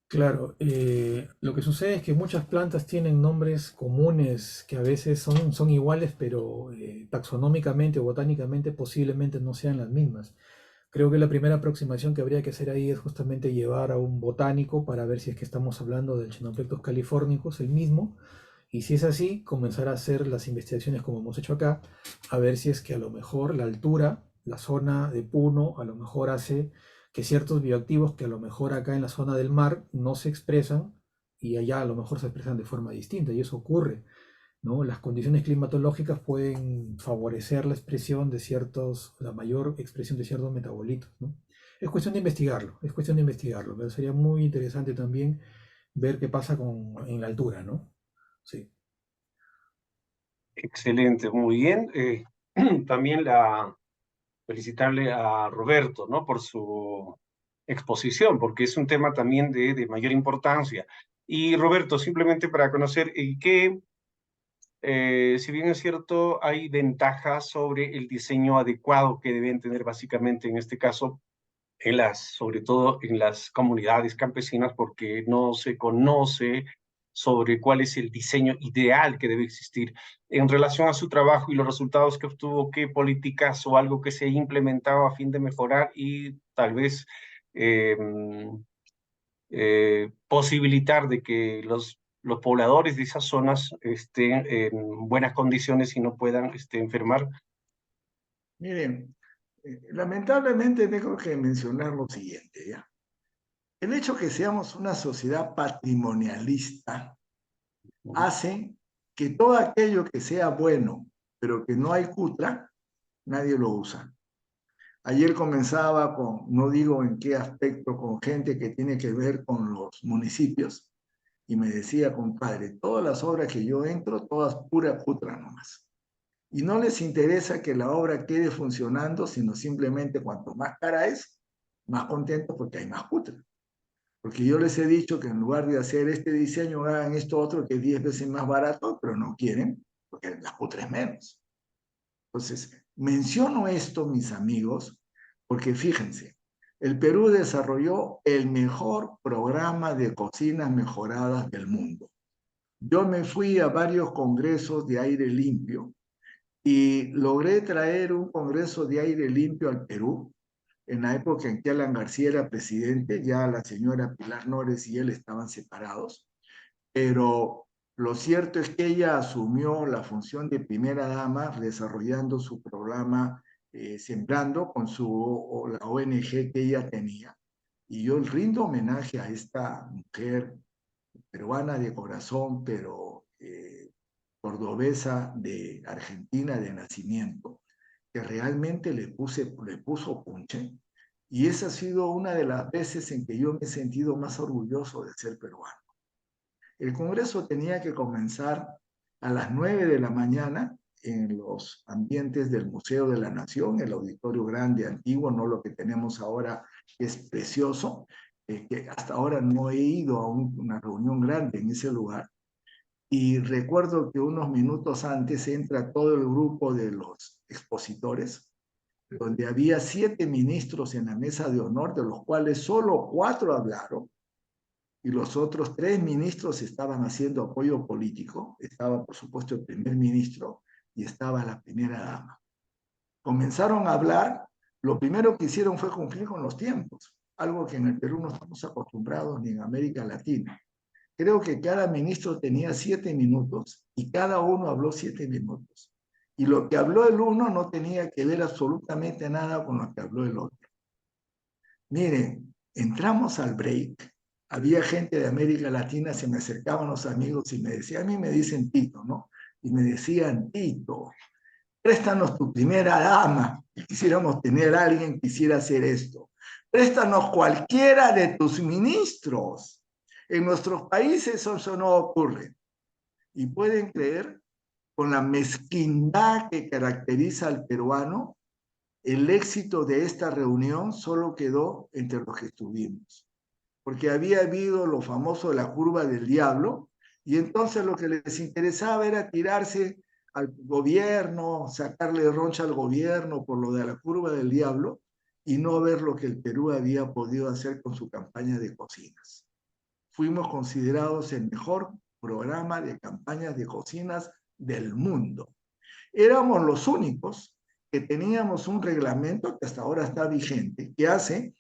Claro, lo que sucede es que muchas plantas tienen nombres comunes que a veces son iguales, pero taxonómicamente o botánicamente posiblemente no sean las mismas. Creo que la primera aproximación que habría que hacer ahí es justamente llevar a un botánico para ver si es que estamos hablando del Chenoplectos californicus, el mismo, y si es así, comenzar a hacer las investigaciones como hemos hecho acá, a ver si es que a lo mejor la altura, la zona de Puno, a lo mejor hace que ciertos bioactivos que a lo mejor acá en la zona del mar no se expresan y allá a lo mejor se expresan de forma distinta, y eso ocurre, ¿no? Las condiciones climatológicas pueden favorecer la expresión de la mayor expresión de ciertos metabolitos, ¿no? Es cuestión de investigarlo, es cuestión de investigarlo, pero sería muy interesante también ver qué pasa en la altura, ¿no? Sí. Excelente, muy bien. También felicitarle a Roberto, ¿no? Por su exposición, porque es un tema también de mayor importancia. Y Roberto, simplemente para conocer si bien es cierto, hay ventajas sobre el diseño adecuado que deben tener básicamente en este caso sobre todo en las comunidades campesinas, porque no se conoce sobre cuál es el diseño ideal que debe existir en relación a su trabajo y los resultados que obtuvo, qué políticas o algo que se ha implementado a fin de mejorar y tal vez eh, posibilitar de que los pobladores de esas zonas estén en buenas condiciones y no puedan enfermar. Miren, lamentablemente tengo que mencionar lo siguiente, ¿ya? El hecho que seamos una sociedad patrimonialista hace que todo aquello que sea bueno, pero que no hay cutra, nadie lo usa. Ayer comenzaba con, no digo en qué aspecto, con gente que tiene que ver con los municipios, y me decía, compadre, todas las obras que yo entro, todas pura cutra nomás. Y no les interesa que la obra quede funcionando, sino simplemente cuanto más cara es, más contento porque hay más cutra. Porque yo les he dicho que en lugar de hacer este diseño, hagan esto otro que es 10 veces más barato, pero no quieren, porque la cutra es menos. Entonces, menciono esto, mis amigos, porque fíjense, el Perú desarrolló el mejor programa de cocinas mejoradas del mundo. Yo me fui a varios congresos de aire limpio y logré traer un congreso de aire limpio al Perú en la época en que Alan García era presidente. Ya la señora Pilar Nores y él estaban separados, pero lo cierto es que ella asumió la función de primera dama desarrollando su programa Sembrando con la ONG que ella tenía. Y yo rindo homenaje a esta mujer peruana de corazón, pero cordobesa de Argentina de nacimiento, que realmente le puso punche. Y esa ha sido una de las veces en que yo me he sentido más orgulloso de ser peruano. El Congreso tenía que comenzar a las 9 de la mañana en los ambientes del Museo de la Nación, el auditorio grande antiguo, no lo que tenemos ahora, que es precioso, que hasta ahora no he ido a una reunión grande en ese lugar. Y recuerdo que unos minutos antes entra todo el grupo de los expositores, donde había 7 ministros en la mesa de honor, de los cuales solo 4 hablaron, y los otros 3 ministros estaban haciendo apoyo político. Estaba, por supuesto, el primer ministro y estaba la primera dama. Comenzaron a hablar, lo primero que hicieron fue cumplir con los tiempos, algo que en el Perú no estamos acostumbrados ni en América Latina. Creo que cada ministro tenía 7 minutos y cada uno habló 7 minutos. Y lo que habló el uno no tenía que ver absolutamente nada con lo que habló el otro. Miren, entramos al break, había gente de América Latina, se me acercaban los amigos y me decían, a mí me dicen Tito, ¿no? Y me decían, Tito, Préstanos tu primera dama, quisiéramos tener a alguien que quisiera hacer esto. Préstanos cualquiera de tus ministros. En nuestros países eso no ocurre. Y pueden creer, con la mezquindad que caracteriza al peruano, el éxito de esta reunión solo quedó entre los que estuvimos. Porque había habido lo famoso de la curva del diablo, y entonces lo que les interesaba era tirarse al gobierno, sacarle roncha al gobierno por lo de la curva del diablo, y no ver lo que el Perú había podido hacer con su campaña de cocinas. Fuimos considerados el mejor programa de campañas de cocinas del mundo. Éramos los únicos que teníamos un reglamento que hasta ahora está vigente, que hace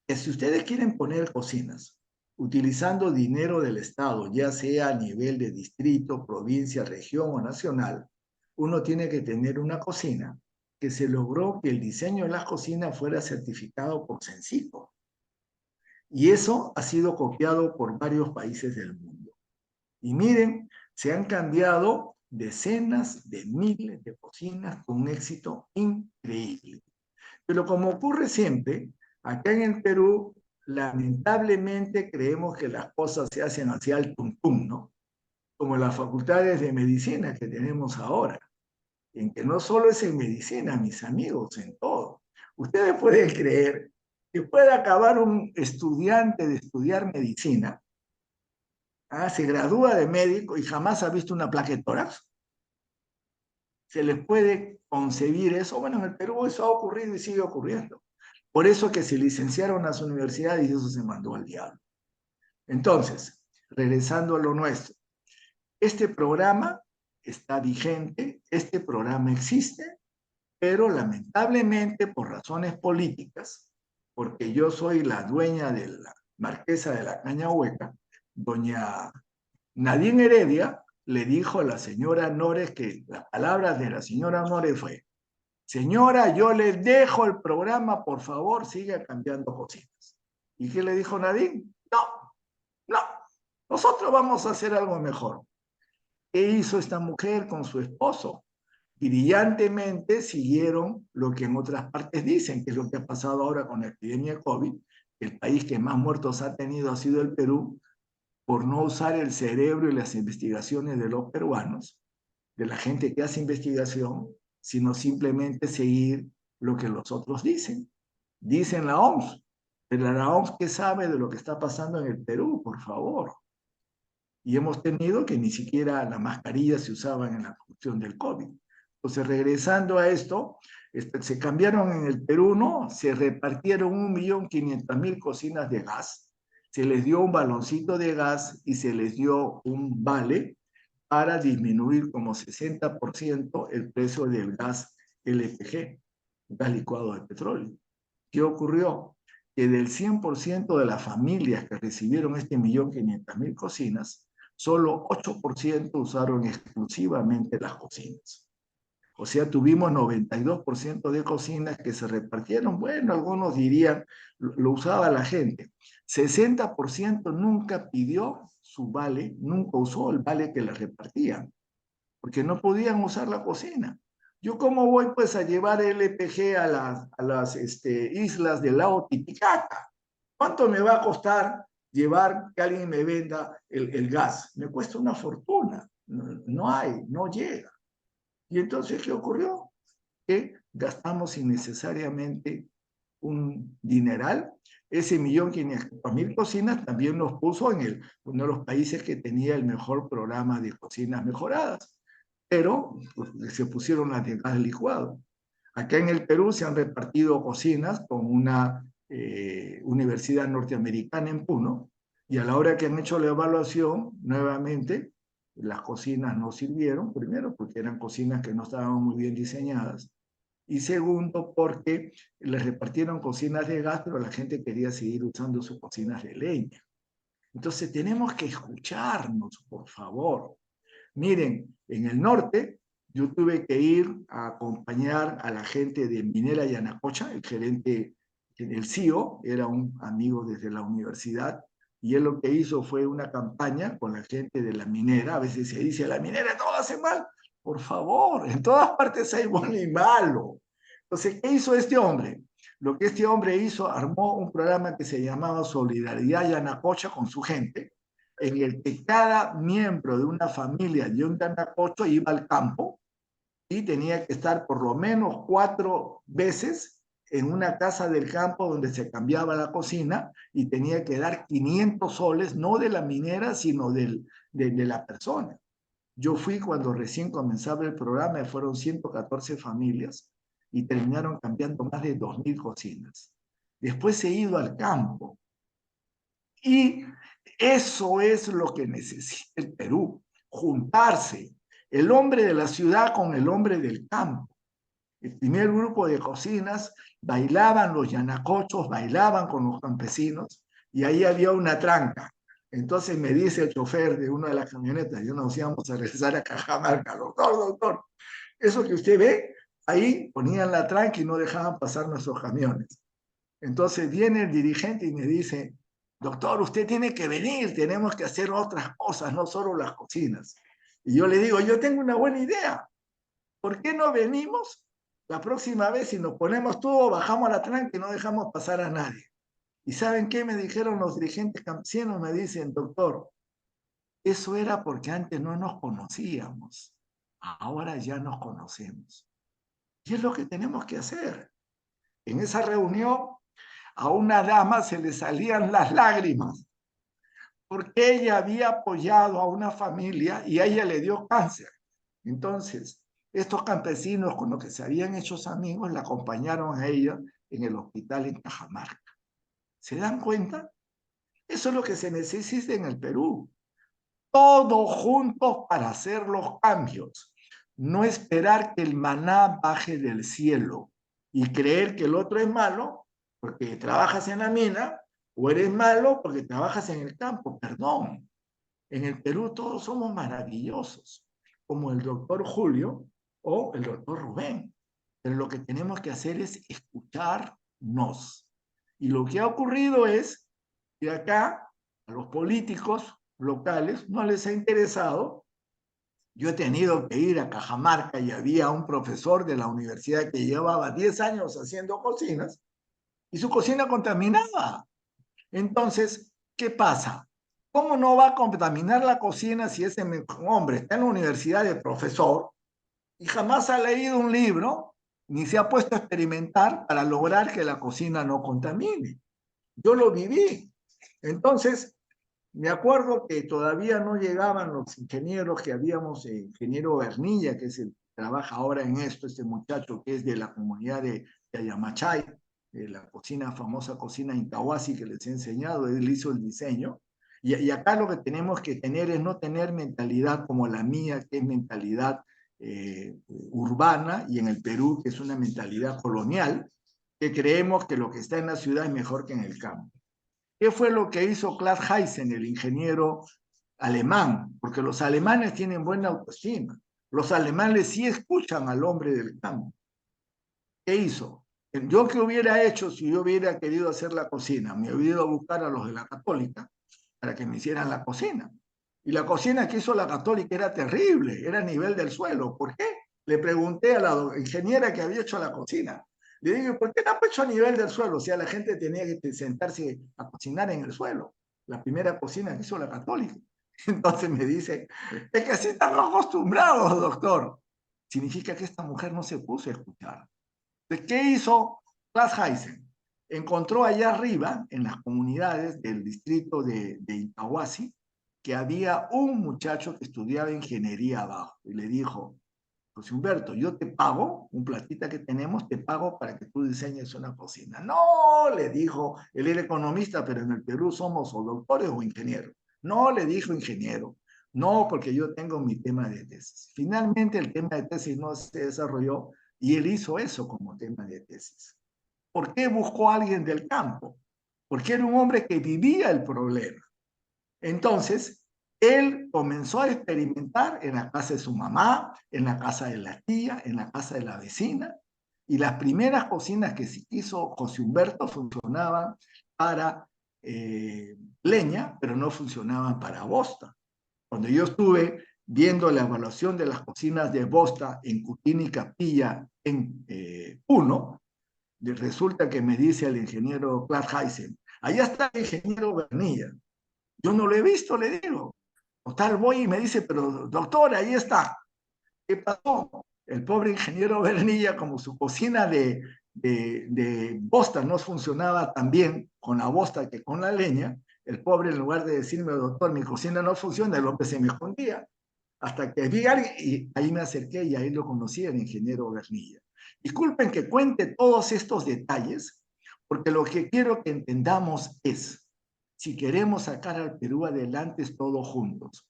que si ustedes quieren poner cocinas utilizando dinero del Estado, ya sea a nivel de distrito, provincia, región o nacional, uno tiene que tener una cocina que se logró que el diseño de las cocinas fuera certificado por Censico. Y eso ha sido copiado por varios países del mundo. Y miren, se han cambiado decenas de miles de cocinas con un éxito increíble. Pero como ocurre siempre, acá en el Perú, lamentablemente creemos que las cosas se hacen hacia el tuntum, ¿no? Como las facultades de medicina que tenemos ahora, en que no solo es en medicina, mis amigos, en todo. Ustedes pueden creer que puede acabar un estudiante de estudiar medicina, se gradúa de médico y jamás ha visto una placa de tórax. ¿Se les puede concebir eso? Bueno, en el Perú eso ha ocurrido y sigue ocurriendo. Por eso que se licenciaron las universidades y eso se mandó al diablo. Entonces, regresando a lo nuestro, este programa está vigente, este programa existe, pero lamentablemente por razones políticas, porque yo soy la dueña de la marquesa de la Caña Hueca, doña Nadine Heredia le dijo a la señora Nores que las palabras de la señora Nores fue: señora, yo le dejo el programa, por favor, siga cambiando cositas. ¿Y qué le dijo Nadine? No, nosotros vamos a hacer algo mejor. ¿Qué hizo esta mujer con su esposo? Brillantemente siguieron lo que en otras partes dicen, que es lo que ha pasado ahora con la epidemia COVID. El país que más muertos ha tenido ha sido el Perú, por no usar el cerebro y las investigaciones de los peruanos, de la gente que hace investigación, sino simplemente seguir lo que los otros dicen. Dicen la OMS, pero la OMS, ¿qué sabe de lo que está pasando en el Perú? Por favor. Y hemos tenido que ni siquiera las mascarillas se usaban en la cuestión del COVID. Entonces, regresando a esto, se cambiaron en el Perú, ¿no? Se repartieron 1.500.000 cocinas de gas, se les dio un baloncito de gas y se les dio un vale para disminuir como 60% el precio del gas LPG, gas licuado de petróleo. ¿Qué ocurrió? Que del 100% de las familias que recibieron este 1.500.000 cocinas, solo 8% usaron exclusivamente las cocinas. O sea, tuvimos 92% de cocinas que se repartieron. Bueno, algunos dirían, lo usaba la gente. 60% nunca pidió su vale, nunca usó el vale que le repartían, porque no podían usar la cocina. ¿Yo cómo voy pues a llevar LPG a las islas del lago Titicaca? ¿Cuánto me va a costar llevar que alguien me venda el gas? Me cuesta una fortuna. No hay, no llega. Y entonces, ¿qué ocurrió? Que gastamos innecesariamente un dineral. Ese 1.500.000 cocinas también nos puso en uno de los países que tenía el mejor programa de cocinas mejoradas. Pero pues, se pusieron las de gas licuado. Acá en el Perú se han repartido cocinas con una universidad norteamericana en Puno, y a la hora que han hecho la evaluación, nuevamente, las cocinas no sirvieron, primero porque eran cocinas que no estaban muy bien diseñadas, y segundo porque les repartieron cocinas de gas, pero la gente quería seguir usando sus cocinas de leña. Entonces tenemos que escucharnos, por favor. Miren, en el norte yo tuve que ir a acompañar a la gente de Minera Yanacocha, el gerente, el CEO, era un amigo desde la universidad, y él lo que hizo fue una campaña con la gente de la minera. A veces se dice, la minera todo hace mal. Por favor, en todas partes hay bueno y malo. Entonces, ¿qué hizo este hombre? Lo que este hombre hizo, armó un programa que se llamaba Solidaridad Yanacocha con su gente, en el que cada miembro de una familia de un Yanacocho iba al campo y tenía que estar por lo menos 4 veces en una casa del campo donde se cambiaba la cocina y tenía que dar 500 soles, no de la minera, sino de la persona. Yo fui cuando recién comenzaba el programa y fueron 114 familias y terminaron cambiando más de 2000 cocinas. Después he ido al campo y eso es lo que necesita el Perú, juntarse el hombre de la ciudad con el hombre del campo. El primer grupo de cocinas bailaban los yanacochos, bailaban con los campesinos y ahí había una tranca. Entonces me dice el chofer de una de las camionetas, yo nos íbamos a regresar a Cajamarca, doctor, eso que usted ve, ahí ponían la tranca y no dejaban pasar nuestros camiones. Entonces viene el dirigente y me dice, doctor, usted tiene que venir, tenemos que hacer otras cosas, no solo las cocinas. Y yo le digo, yo tengo una buena idea, ¿por qué no venimos la próxima vez y nos ponemos todo, bajamos a la tranca y no dejamos pasar a nadie? ¿Y saben qué me dijeron los dirigentes campesinos? Me dicen, doctor, eso era porque antes no nos conocíamos, ahora ya nos conocemos. Y es lo que tenemos que hacer. En esa reunión a una dama se le salían las lágrimas porque ella había apoyado a una familia y a ella le dio cáncer. Entonces, estos campesinos con los que se habían hecho amigos la acompañaron a ella en el hospital en Cajamarca. ¿Se dan cuenta? Eso es lo que se necesita en el Perú. Todos juntos para hacer los cambios. No esperar que el maná baje del cielo y creer que el otro es malo porque trabajas en la mina o eres malo porque trabajas en el campo. Perdón. En el Perú todos somos maravillosos, como el doctor Julio o el doctor Rubén. Pero lo que tenemos que hacer es escucharnos. Y lo que ha ocurrido es que acá a los políticos locales no les ha interesado. Yo he tenido que ir a Cajamarca y había un profesor de la universidad que llevaba 10 años haciendo cocinas y su cocina contaminaba. Entonces, ¿qué pasa? ¿Cómo no va a contaminar la cocina si ese hombre está en la universidad de profesor y jamás ha leído un libro ni se ha puesto a experimentar para lograr que la cocina no contamine? Yo lo viví. Entonces, me acuerdo que todavía no llegaban los ingenieros que habíamos, ingeniero Bernilla, que es el que trabaja ahora en esto, este muchacho que es de la comunidad de Ayamachay, la cocina, famosa cocina Incahuasi que les he enseñado, él hizo el diseño. Y acá lo que tenemos que tener es no tener mentalidad como la mía, que es mentalidad urbana, y en el Perú, que es una mentalidad colonial, que creemos que lo que está en la ciudad es mejor que en el campo. ¿Qué fue lo que hizo Klaus Heisen, el ingeniero alemán? Porque los alemanes tienen buena autoestima. Los alemanes sí escuchan al hombre del campo. ¿Qué hizo? Yo qué hubiera hecho si yo hubiera querido hacer la cocina, me hubiera ido a buscar a los de la Católica para que me hicieran la cocina. Y la cocina que hizo la Católica era terrible, era a nivel del suelo. ¿Por qué? Le pregunté a la ingeniera que había hecho la cocina. Le digo, ¿por qué no ha hecho a nivel del suelo? O sea, la gente tenía que sentarse a cocinar en el suelo. La primera cocina que hizo la Católica. Entonces me dice, es que así estamos acostumbrados, doctor. Significa que esta mujer no se puso a escuchar. ¿Qué hizo Klaus Heisen? Encontró allá arriba, en las comunidades del distrito de Incahuasi, que había un muchacho que estudiaba ingeniería abajo y le dijo, José Humberto, yo te pago, un platita que tenemos, te pago para que tú diseñes una cocina. No, le dijo, él era economista, pero en el Perú somos o doctores o ingenieros. No, le dijo ingeniero. No, porque yo tengo mi tema de tesis. Finalmente el tema de tesis no se desarrolló y él hizo eso como tema de tesis. ¿Por qué buscó a alguien del campo? Porque era un hombre que vivía el problema. Entonces, él comenzó a experimentar en la casa de su mamá, en la casa de la tía, en la casa de la vecina, y las primeras cocinas que se hizo José Humberto funcionaban para leña, pero no funcionaban para bosta. Cuando yo estuve viendo la evaluación de las cocinas de Bosta en Cutini Capilla en Puno, resulta que me dice el ingeniero Clark Heisen, allá está el ingeniero Bernilla. Yo no lo he visto, le digo. Total, voy y me dice, pero doctor, ahí está. ¿Qué pasó? El pobre ingeniero Bernilla, como su cocina de bosta no funcionaba tan bien con la bosta que con la leña, el pobre, en lugar de decirme, doctor, mi cocina no funciona, el hombre se me escondía. Hasta que vi a alguien y ahí me acerqué y ahí lo conocí, el ingeniero Bernilla. Disculpen que cuente todos estos detalles, porque lo que quiero que entendamos es, si queremos sacar al Perú adelante es todos juntos.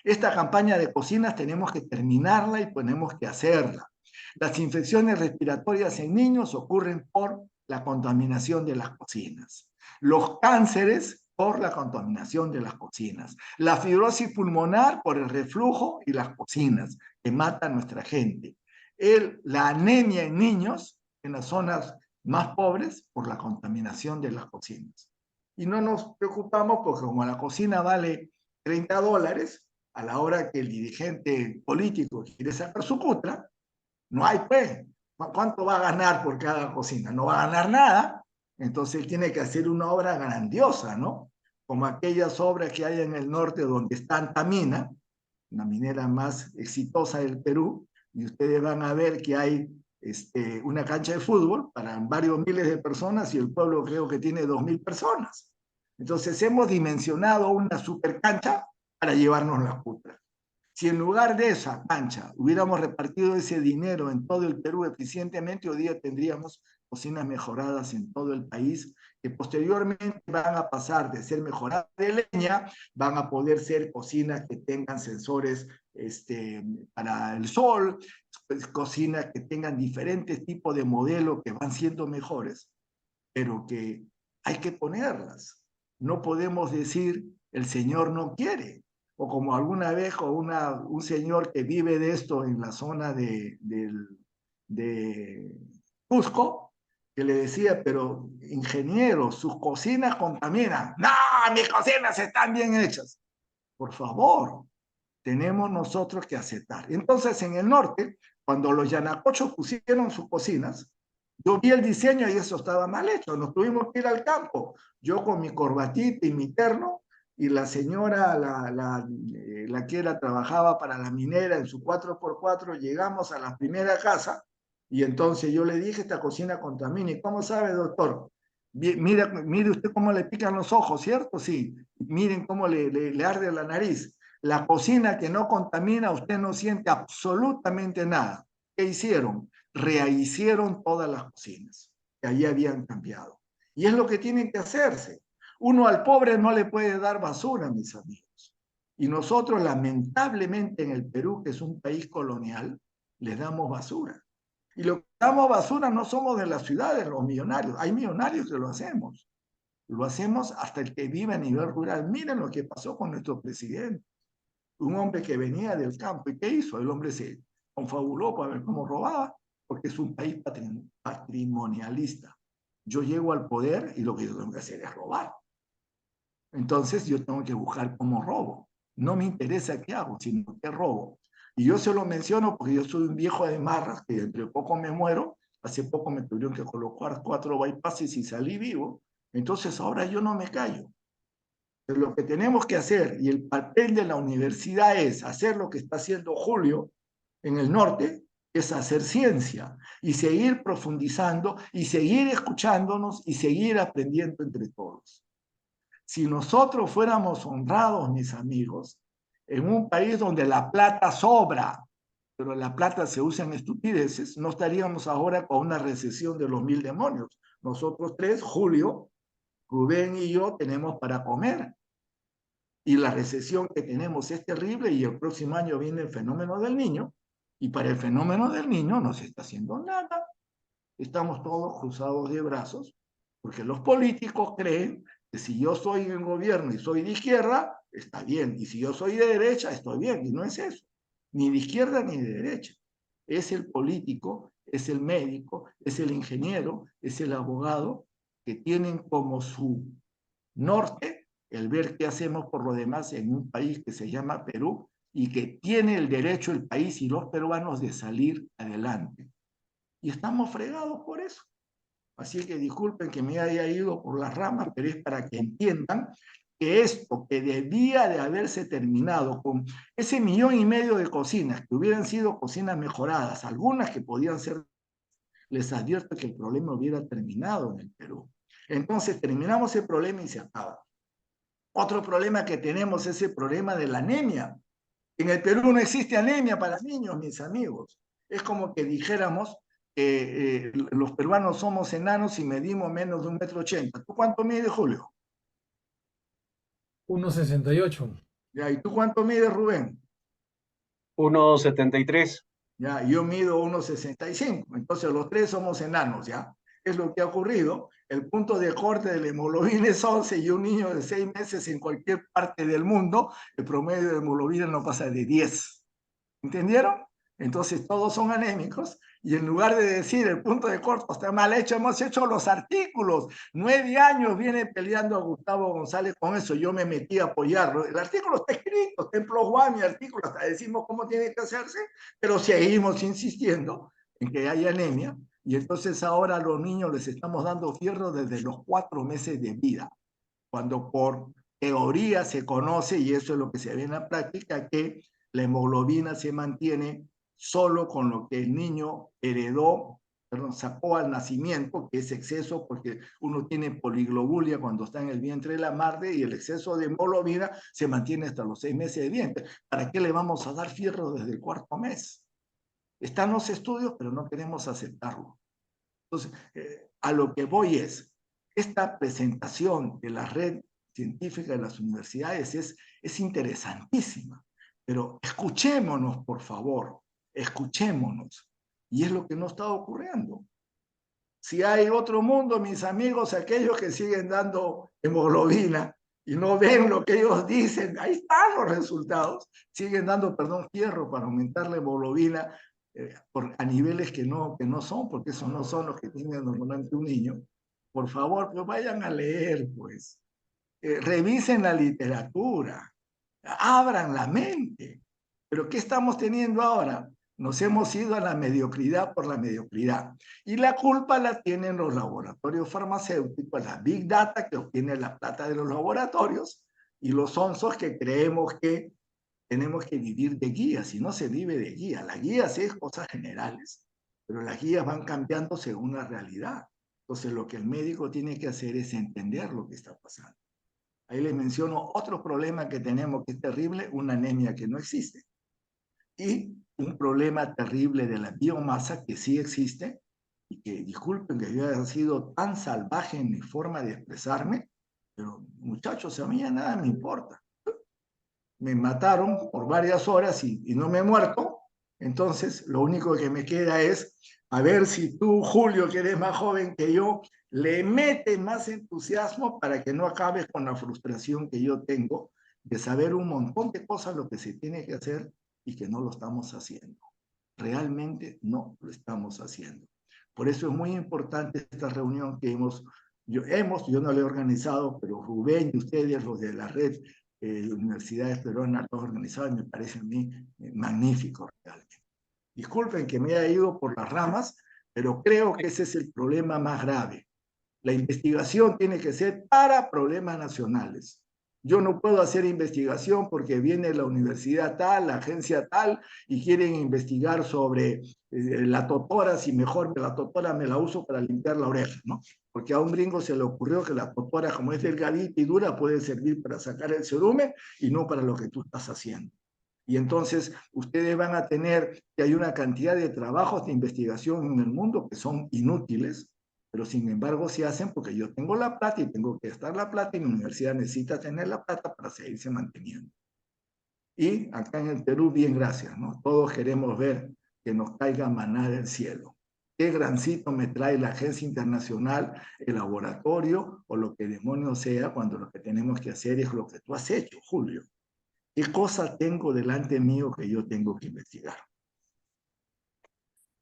Esta campaña de cocinas tenemos que terminarla y tenemos que hacerla. Las infecciones respiratorias en niños ocurren por la contaminación de las cocinas. Los cánceres por la contaminación de las cocinas. La fibrosis pulmonar por el reflujo y las cocinas que matan a nuestra gente. La anemia en niños en las zonas más pobres por la contaminación de las cocinas. Y no nos preocupamos porque como la cocina vale $30, a la hora que el dirigente político quiere sacar su cutra, no hay pues. ¿Cuánto va a ganar por cada cocina? No va a ganar nada. Entonces él tiene que hacer una obra grandiosa, ¿no? Como aquellas obras que hay en el norte donde está Antamina, la minera más exitosa del Perú, y ustedes van a ver que hay una cancha de fútbol para varios miles de personas y el pueblo creo que tiene 2.000 personas. Entonces hemos dimensionado una super cancha para llevarnos la cutra. Si en lugar de esa cancha hubiéramos repartido ese dinero en todo el Perú eficientemente, hoy día tendríamos cocinas mejoradas en todo el país, que posteriormente van a pasar de ser mejoradas de leña, van a poder ser cocinas que tengan sensores para el sol, cocinas que tengan diferentes tipos de modelos que van siendo mejores, pero que hay que ponerlas. No podemos decir, el Señor no quiere. O como alguna vez un señor que vive de esto en la zona de Cusco, que le decía, pero ingeniero, sus cocinas contaminan. No, mis cocinas están bien hechas. Por favor, tenemos nosotros que aceptar. Entonces, en el norte, cuando los yanacochos pusieron sus cocinas, yo vi el diseño y eso estaba mal hecho. Nos tuvimos que ir al campo. Yo con mi corbatita y mi terno, y la señora, la que era, trabajaba para la minera en su 4x4, llegamos a la primera casa y entonces yo le dije, esta cocina contamina. ¿Y cómo sabe, doctor? Mire usted cómo le pican los ojos, ¿cierto? Sí. Miren cómo le arde la nariz. La cocina que no contamina, usted no siente absolutamente nada. ¿Qué hicieron? Rehicieron todas las cocinas que allí habían cambiado. Y es lo que tienen que hacerse. Uno al pobre no le puede dar basura, mis amigos. Y nosotros, lamentablemente, en el Perú, que es un país colonial, les damos basura. Y lo que damos basura no somos de las ciudades, los millonarios. Hay millonarios que lo hacemos. Lo hacemos hasta el que vive a nivel rural. Miren lo que pasó con nuestro presidente. Un hombre que venía del campo. ¿Y qué hizo? El hombre se confabuló para ver cómo robaba, porque es un país patrimonialista. Yo llego al poder y lo que yo tengo que hacer es robar. Entonces yo tengo que buscar cómo robo. No me interesa qué hago, sino qué robo. Y yo se lo menciono porque yo soy un viejo de marras, que entre poco me muero. Hace poco me tuvieron que colocar 4 bypasses y salí vivo. Entonces ahora yo no me callo. Pero lo que tenemos que hacer, y el papel de la universidad es hacer lo que está haciendo Julio en el norte, es hacer ciencia y seguir profundizando y seguir escuchándonos y seguir aprendiendo entre todos. Si nosotros fuéramos honrados, mis amigos, en un país donde la plata sobra, pero la plata se usa en estupideces, no estaríamos ahora con una recesión de los 1000 demonios. Nosotros tres, Julio, Rubén y yo, tenemos para comer. Y la recesión que tenemos es terrible y el próximo año viene el fenómeno del niño. Y para el fenómeno del niño no se está haciendo nada. Estamos todos cruzados de brazos porque los políticos creen que si yo soy en el gobierno y soy de izquierda, está bien. Y si yo soy de derecha, estoy bien. Y no es eso. Ni de izquierda ni de derecha. Es el político, es el médico, es el ingeniero, es el abogado que tienen como su norte el ver qué hacemos por lo demás en un país que se llama Perú y que tiene el derecho el país y los peruanos de salir adelante. Y estamos fregados por eso. Así que disculpen que me haya ido por las ramas, pero es para que entiendan que esto que debía de haberse terminado con ese 1,5 millones de cocinas, que hubieran sido cocinas mejoradas, algunas que podían ser, les advierto que el problema hubiera terminado en el Perú. Entonces terminamos el problema y se acaba. Otro problema que tenemos es el problema de la anemia. En el Perú no existe anemia para niños, mis amigos. Es como que dijéramos que los peruanos somos enanos y medimos menos de 1,80 m. ¿Tú cuánto mides, Julio? 1,68. Ya, ¿y tú cuánto mides, Rubén? 1,73. Ya, yo mido 1,65. Entonces los tres somos enanos, ¿ya? Es lo que ha ocurrido. El punto de corte de la hemoglobina es 11 y un niño de 6 meses en cualquier parte del mundo, el promedio de hemoglobina no pasa de 10. ¿Entendieron? Entonces todos son anémicos y en lugar de decir el punto de corte está mal hecho, hemos hecho los artículos. 9 años viene peleando a Gustavo González con eso, yo me metí a apoyarlo. El artículo está escrito, está en Plus One, mi artículo, hasta decimos cómo tiene que hacerse, pero seguimos insistiendo en que hay anemia y entonces ahora a los niños les estamos dando fierro desde los 4 meses de vida, cuando por teoría se conoce, y eso es lo que se ve en la práctica, que la hemoglobina se mantiene solo con lo que el niño heredó, sacó al nacimiento, que es exceso, porque uno tiene poliglobulia cuando está en el vientre de la madre y el exceso de hemoglobina se mantiene hasta los 6 meses de vientre. ¿Para qué le vamos a dar fierro desde el 4.º mes? Están los estudios, pero no queremos aceptarlo. Entonces, a lo que voy es, esta presentación de la red científica de las universidades es interesantísima, pero escuchémonos, por favor, escuchémonos. Y es lo que no está ocurriendo. Si hay otro mundo, mis amigos, aquellos que siguen dando hemoglobina y no ven lo que ellos dicen, ahí están los resultados, siguen dando, perdón, fierro para aumentar la hemoglobina a niveles que no son, porque esos no son los que tiene normalmente un niño. Por favor, pues vayan a leer, pues. Revisen la literatura, abran la mente. Pero ¿qué estamos teniendo ahora? Nos hemos ido a la mediocridad por la mediocridad. Y la culpa la tienen los laboratorios farmacéuticos, la Big Data que obtiene la plata de los laboratorios y los onzos que creemos que tenemos que vivir de guías, y no se vive de guías. Las guías es cosas generales, pero las guías van cambiando según la realidad. Entonces lo que el médico tiene que hacer es entender lo que está pasando. Ahí les menciono otro problema que tenemos que es terrible, una anemia que no existe. Y un problema terrible de la biomasa que sí existe, y que disculpen que yo haya sido tan salvaje en mi forma de expresarme, pero muchachos, a mí ya nada me importa. Me mataron por varias horas y no me he muerto, entonces lo único que me queda es a ver si tú, Julio, que eres más joven que yo, le metes más entusiasmo para que no acabes con la frustración que yo tengo de saber un montón de cosas lo que se tiene que hacer y que no lo estamos haciendo. Realmente no lo estamos haciendo. Por eso es muy importante esta reunión que yo no la he organizado, pero Rubén y ustedes, los de la red universidades peruanas, todos organizados, me parece a mí magnífico realmente. Disculpen que me haya ido por las ramas, pero creo que ese es el problema más grave. La investigación tiene que ser para problemas nacionales. Yo no puedo hacer investigación porque viene la universidad tal, la agencia tal, y quieren investigar sobre la totora, si mejor la totora me la uso para limpiar la oreja, ¿no? Porque a un gringo se le ocurrió que la totora, como es delgadita y dura, puede servir para sacar el cerumen y no para lo que tú estás haciendo. Y entonces ustedes van a tener que hay una cantidad de trabajos de investigación en el mundo que son inútiles, pero sin embargo se hacen porque yo tengo la plata y tengo que gastar la plata y mi universidad necesita tener la plata para seguirse manteniendo. Y acá en el Perú, bien, gracias, ¿no? Todos queremos ver que nos caiga maná del cielo. ¿Qué grancito me trae la agencia internacional, el laboratorio o lo que demonio sea cuando lo que tenemos que hacer es lo que tú has hecho, Julio? ¿Qué cosa tengo delante mío que yo tengo que investigar?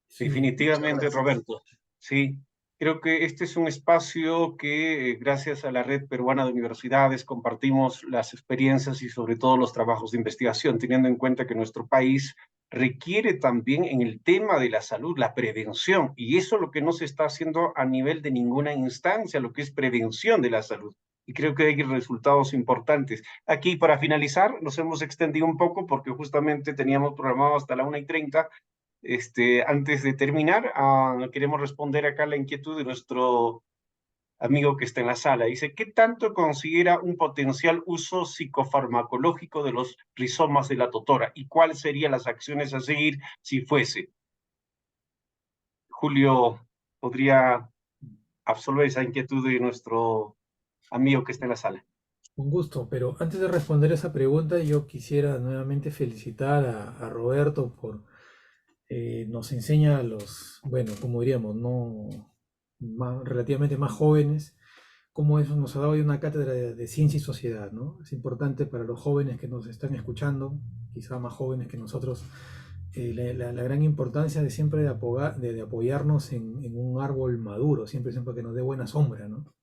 Sí, Definitivamente, Muchas gracias. Roberto. Sí, Creo que este es un espacio que, gracias a la Red Peruana de Universidades, compartimos las experiencias y sobre todo los trabajos de investigación, teniendo en cuenta que nuestro país requiere también en el tema de la salud la prevención, y eso es lo que no se está haciendo a nivel de ninguna instancia, lo que es prevención de la salud. Y creo que hay resultados importantes. Aquí, para finalizar, nos hemos extendido un poco porque justamente teníamos programado hasta la 1:30. Antes de terminar, queremos responder acá la inquietud de nuestro amigo que está en la sala. Dice, ¿qué tanto considera un potencial uso psicofarmacológico de los rizomas de la totora? ¿Y cuáles serían las acciones a seguir si fuese? Julio, ¿podría absolver esa inquietud de nuestro amigo que está en la sala? Un gusto, pero antes de responder esa pregunta, yo quisiera nuevamente felicitar a Roberto por nos enseña a los, bueno, como diríamos, no relativamente más jóvenes, cómo eso nos ha dado hoy una cátedra de ciencia y sociedad, ¿no? Es importante para los jóvenes que nos están escuchando, quizá más jóvenes que nosotros, la gran importancia de siempre de apoyarnos en un árbol maduro, siempre que nos dé buena sombra, ¿no?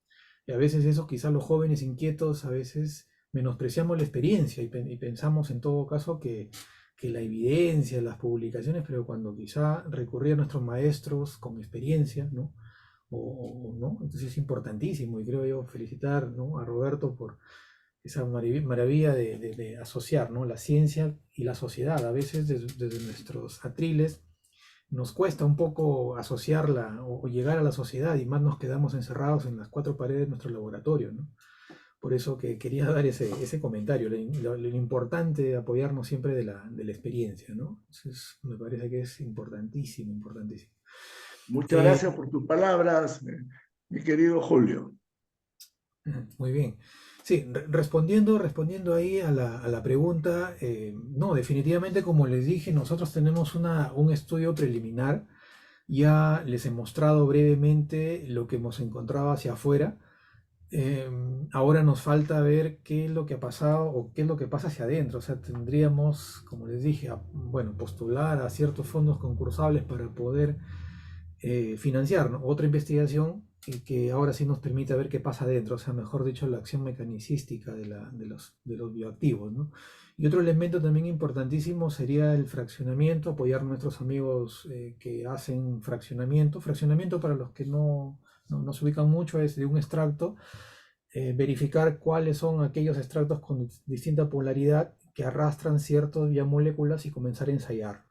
Y a veces eso, quizá los jóvenes inquietos, a veces menospreciamos la experiencia y pensamos en todo caso que la evidencia, las publicaciones, pero cuando quizá recurrir a nuestros maestros con experiencia, ¿no? ¿no? Entonces es importantísimo y creo yo felicitar, ¿no?, a Roberto por esa maravilla de asociar, ¿no?, la ciencia y la sociedad. A veces desde nuestros atriles nos cuesta un poco asociarla o llegar a la sociedad y más nos quedamos encerrados en las cuatro paredes de nuestro laboratorio, ¿no? Por eso que quería dar ese comentario, lo importante de apoyarnos siempre de la experiencia, ¿no? Entonces, me parece que es importantísimo, importantísimo. Muchas gracias por tus palabras, mi querido Julio. Muy bien. Sí, respondiendo ahí a la pregunta, no, definitivamente como les dije, nosotros tenemos un estudio preliminar, ya les he mostrado brevemente lo que hemos encontrado hacia afuera. Ahora nos falta ver qué es lo que ha pasado o qué es lo que pasa hacia adentro. O sea, tendríamos, como les dije, bueno, postular a ciertos fondos concursables para poder financiar, ¿no?, otra investigación que ahora sí nos permite ver qué pasa adentro, o sea, mejor dicho, la acción mecanicística de los bioactivos, ¿no? Y otro elemento también importantísimo sería el fraccionamiento, apoyar a nuestros amigos que hacen fraccionamiento. Fraccionamiento, para los que no se ubican mucho, es de un extracto, verificar cuáles son aquellos extractos con distinta polaridad que arrastran ciertas biomoléculas y comenzar a ensayar.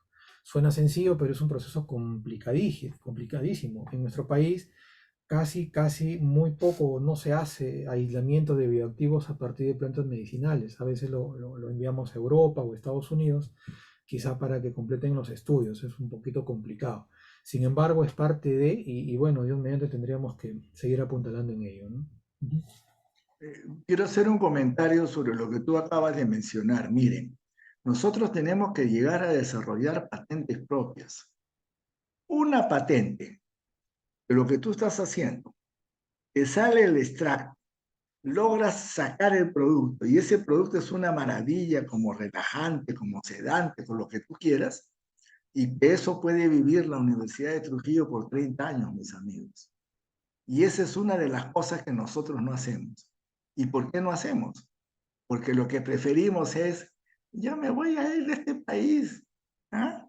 Suena sencillo, pero es un proceso complicadísimo. En nuestro país casi muy poco no se hace aislamiento de bioactivos a partir de plantas medicinales. A veces lo enviamos a Europa o Estados Unidos, quizá para que completen los estudios. Es un poquito complicado. Sin embargo, es parte de, y bueno, Dios mediante tendríamos que seguir apuntalando en ello, ¿no? Quiero hacer un comentario sobre lo que tú acabas de mencionar. Miren, nosotros tenemos que llegar a desarrollar patentes propias. Una patente de lo que tú estás haciendo, te sale el extracto, logras sacar el producto y ese producto es una maravilla como relajante, como sedante, con lo que tú quieras, y de eso puede vivir la Universidad de Trujillo por 30 años, mis amigos. Y esa es una de las cosas que nosotros no hacemos. ¿Y por qué no hacemos? Porque lo que preferimos es, yo me voy a ir de este país. ¿Ah?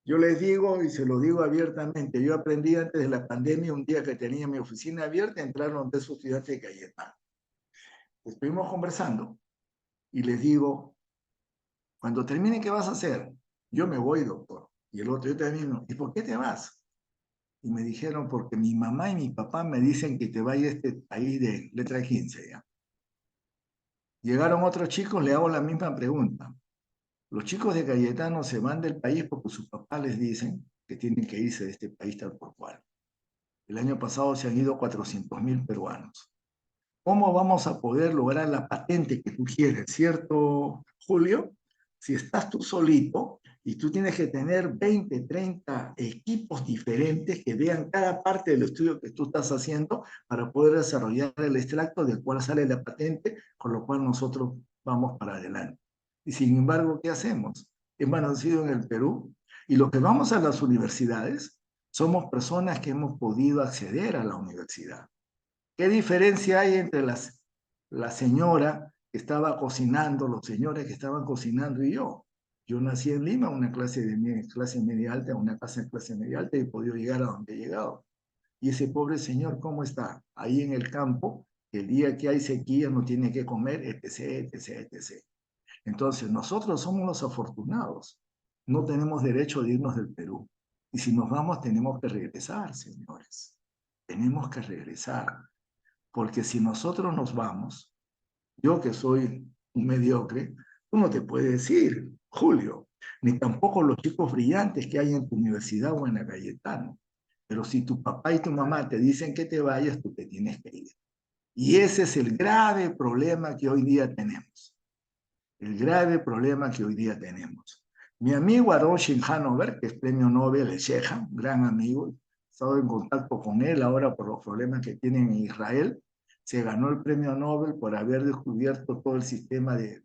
Yo les digo, y se lo digo abiertamente, yo aprendí antes de la pandemia, un día que tenía mi oficina abierta, entraron de esos estudiantes de Cayetano. Estuvimos conversando y les digo, cuando termine, ¿qué vas a hacer? Yo me voy, doctor. Y el otro, yo también, ¿y por qué te vas? Y me dijeron, porque mi mamá y mi papá me dicen que te vaya a este país de letra 15, ¿ya? Llegaron otros chicos, le hago la misma pregunta. Los chicos de Cayetano se van del país porque sus papás les dicen que tienen que irse de este país tal por cual. El año pasado se han ido 400.000 peruanos. ¿Cómo vamos a poder lograr la patente que tú quieres, cierto, Julio? Si estás tú solito y tú tienes que tener 20, 30 equipos diferentes que vean cada parte del estudio que tú estás haciendo para poder desarrollar el extracto del cual sale la patente, con lo cual nosotros vamos para adelante. Y sin embargo, ¿qué hacemos? Hemos nacido en el Perú y lo que vamos a las universidades Somos personas que hemos podido acceder a la universidad. ¿Qué diferencia hay entre la señora que estaba cocinando, los señores que estaban cocinando y yo? Yo nací en Lima, una clase media alta, una casa de clase media alta, y he podido llegar a donde he llegado. Y ese pobre señor, ¿cómo está? Ahí en el campo, el día que hay sequía no tiene que comer, etc., etc., etc. Entonces, nosotros somos los afortunados. No tenemos derecho de irnos del Perú. Y si nos vamos, tenemos que regresar, señores. Tenemos que regresar. Porque si nosotros nos vamos, yo que soy un mediocre, tú no te puedes ir, Julio, ni tampoco los chicos brillantes que hay en tu universidad o en la Cayetano. Pero si tu papá y tu mamá te dicen que te vayas, tú te tienes que ir. Y ese es el grave problema que hoy día tenemos. El grave problema que hoy día tenemos. Mi amigo Aron Hanover, que es premio Nobel, el Sheja, un gran amigo, he estado en contacto con él ahora por los problemas que tienen en Israel, se ganó el premio Nobel por haber descubierto todo el sistema de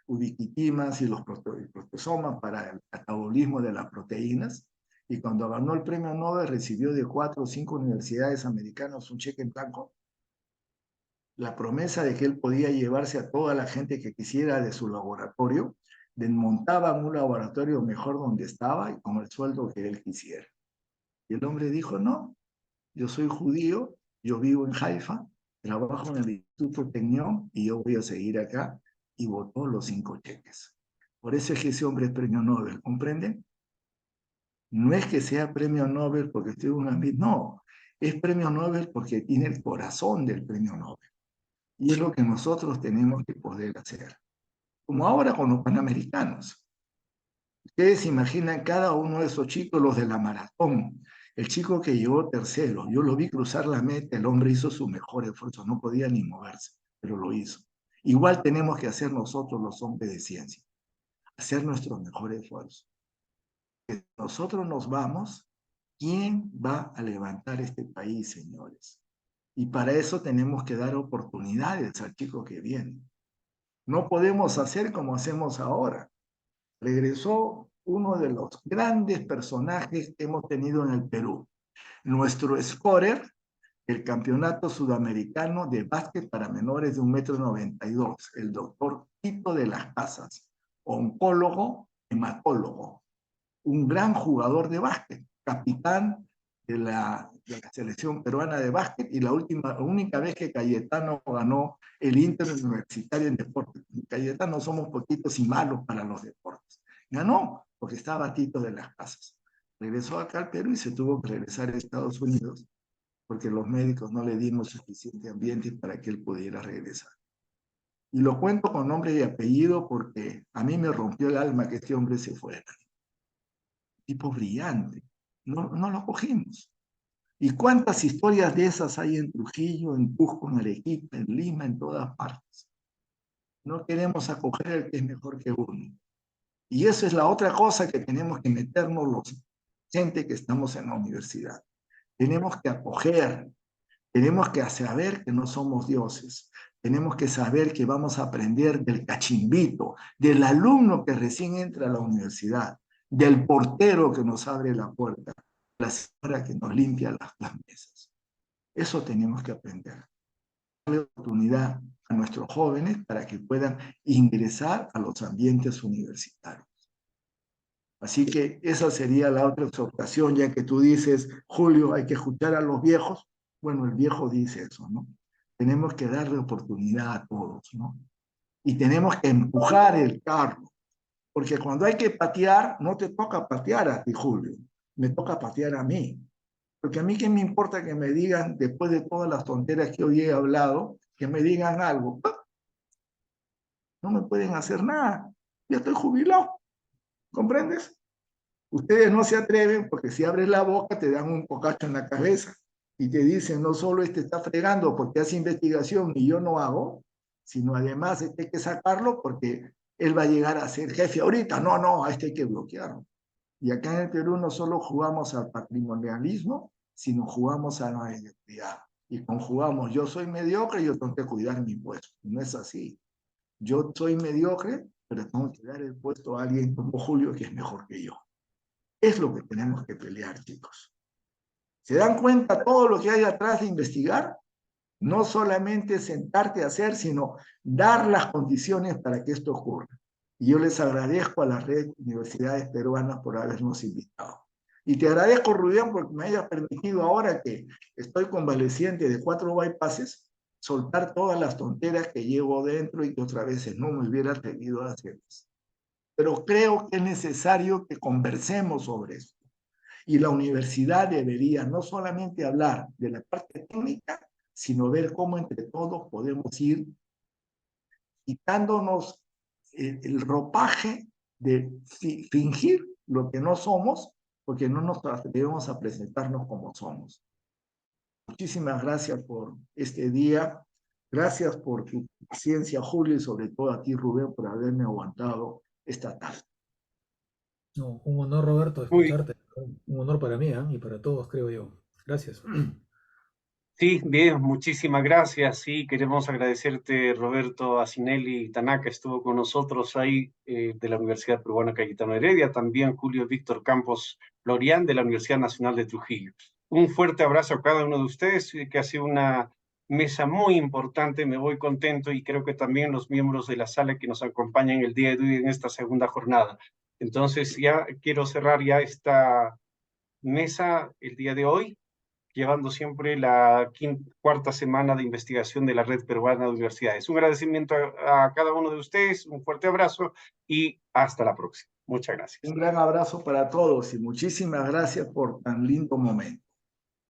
ubiquitinas y los proteosomas para el catabolismo de las proteínas. Y cuando ganó el premio Nobel recibió de 4 o 5 universidades americanas un cheque en blanco, la promesa de que él podía llevarse a toda la gente que quisiera de su laboratorio, desmontaban un laboratorio mejor donde estaba y con el sueldo que él quisiera. Y el hombre dijo, no, yo soy judío, yo vivo en Haifa, trabajo en el Instituto Technion y yo voy a seguir acá, y votó los 5 cheques. Por eso es que ese hombre es premio Nobel, ¿comprenden? No es que sea premio Nobel porque estoy en una... No, es premio Nobel porque tiene el corazón del premio Nobel. Y es lo que nosotros tenemos que poder hacer. Como ahora con los panamericanos. Ustedes imaginan cada uno de esos chicos, los de la maratón. El chico que llegó tercero, yo lo vi cruzar la meta, el hombre hizo su mejor esfuerzo, no podía ni moverse, pero lo hizo. Igual tenemos que hacer nosotros los hombres de ciencia, hacer nuestro mejor esfuerzo. Si nosotros nos vamos, ¿quién va a levantar este país, señores? Y para eso tenemos que dar oportunidades al chico que viene. No podemos hacer como hacemos ahora. Regresó uno de los grandes personajes que hemos tenido en el Perú. Nuestro scorer, el campeonato sudamericano de básquet para menores de 1,92 m, el doctor Tito de las Casas, oncólogo, hematólogo, un gran jugador de básquet, capitán de la selección peruana de básquet, y la única vez que Cayetano ganó el interuniversitario en deportes. Cayetano somos poquitos y malos para los deportes. Ganó porque estaba Tito de las Casas. Regresó acá al Perú y se tuvo que regresar a Estados Unidos porque los médicos no le dimos suficiente ambiente para que él pudiera regresar. Y lo cuento con nombre y apellido porque a mí me rompió el alma que este hombre se fuera. Tipo brillante. No lo cogimos. ¿Y cuántas historias de esas hay en Trujillo, en Cusco, en Arequipa, en Lima, en todas partes? No queremos acoger al que es mejor que uno. Y eso es la otra cosa que tenemos que meternos los gente que estamos en la universidad. Tenemos que acoger, tenemos que saber que no somos dioses, tenemos que saber que vamos a aprender del cachimbito, del alumno que recién entra a la universidad, del portero que nos abre la puerta, la señora que nos limpia las mesas. Eso tenemos que aprender. Darle oportunidad a nuestros jóvenes para que puedan ingresar a los ambientes universitarios. Así que esa sería la otra exhortación, ya que tú dices, Julio, hay que escuchar a los viejos. Bueno, el viejo dice eso, ¿no? Tenemos que darle oportunidad a todos, ¿no? Y tenemos que empujar el carro, porque cuando hay que patear, no te toca patear a ti, Julio, me toca patear a mí. Porque a mí qué me importa que me digan, después de todas las tonteras que hoy he hablado, que me digan algo. No me pueden hacer nada, ya estoy jubilado, ¿comprendes? Ustedes no se atreven porque si abres la boca te dan un cocacho en la cabeza y te dicen no solo este está fregando porque hace investigación y yo no hago, sino además este hay que sacarlo porque él va a llegar a ser jefe ahorita. No, a este hay que bloquearlo. Y acá en el Perú no solo jugamos al patrimonialismo, sino jugamos a la identidad. Y conjugamos, yo soy mediocre y yo tengo que cuidar mi puesto. No es así. Yo soy mediocre, pero tengo que dar el puesto a alguien como Julio que es mejor que yo. Es lo que tenemos que pelear, chicos. ¿Se dan cuenta todo lo que hay atrás de investigar? No solamente sentarte a hacer, sino dar las condiciones para que esto ocurra. Y yo les agradezco a la red de universidades peruanas por habernos invitado. Y te agradezco, Rubén, porque me hayas permitido ahora que estoy convaleciente de 4 bypasses, soltar todas las tonteras que llevo dentro y que otras veces no me hubiera atrevido a hacerlas. Pero creo que es necesario que conversemos sobre esto. Y la universidad debería no solamente hablar de la parte técnica, sino ver cómo entre todos podemos ir quitándonos el ropaje de fingir lo que no somos, porque no nos atrevemos a presentarnos como somos. Muchísimas gracias por este día. Gracias por tu paciencia, Julio, y sobre todo a ti, Rubén, por haberme aguantado esta tarde. No, un honor, Roberto, Muy, escucharte. Un honor para mí, ¿eh? Y para todos, creo yo. Gracias. sí, bien, muchísimas gracias. Sí, queremos agradecerte, Roberto Acinelli Tanaka, estuvo con nosotros ahí de la Universidad Peruana Cayetano Heredia, también Julio Víctor Campos Lorián de la Universidad Nacional de Trujillo. Un fuerte abrazo a cada uno de ustedes, que ha sido una mesa muy importante, me voy contento y creo que también los miembros de la sala que nos acompañan el día de hoy en esta segunda jornada. Entonces ya quiero cerrar ya esta mesa el día de hoy, llevando siempre la cuarta semana de investigación de la Red Peruana de Universidades. Un agradecimiento a cada uno de ustedes, un fuerte abrazo y hasta la próxima. Muchas gracias. Un gran abrazo para todos y muchísimas gracias por tan lindo momento.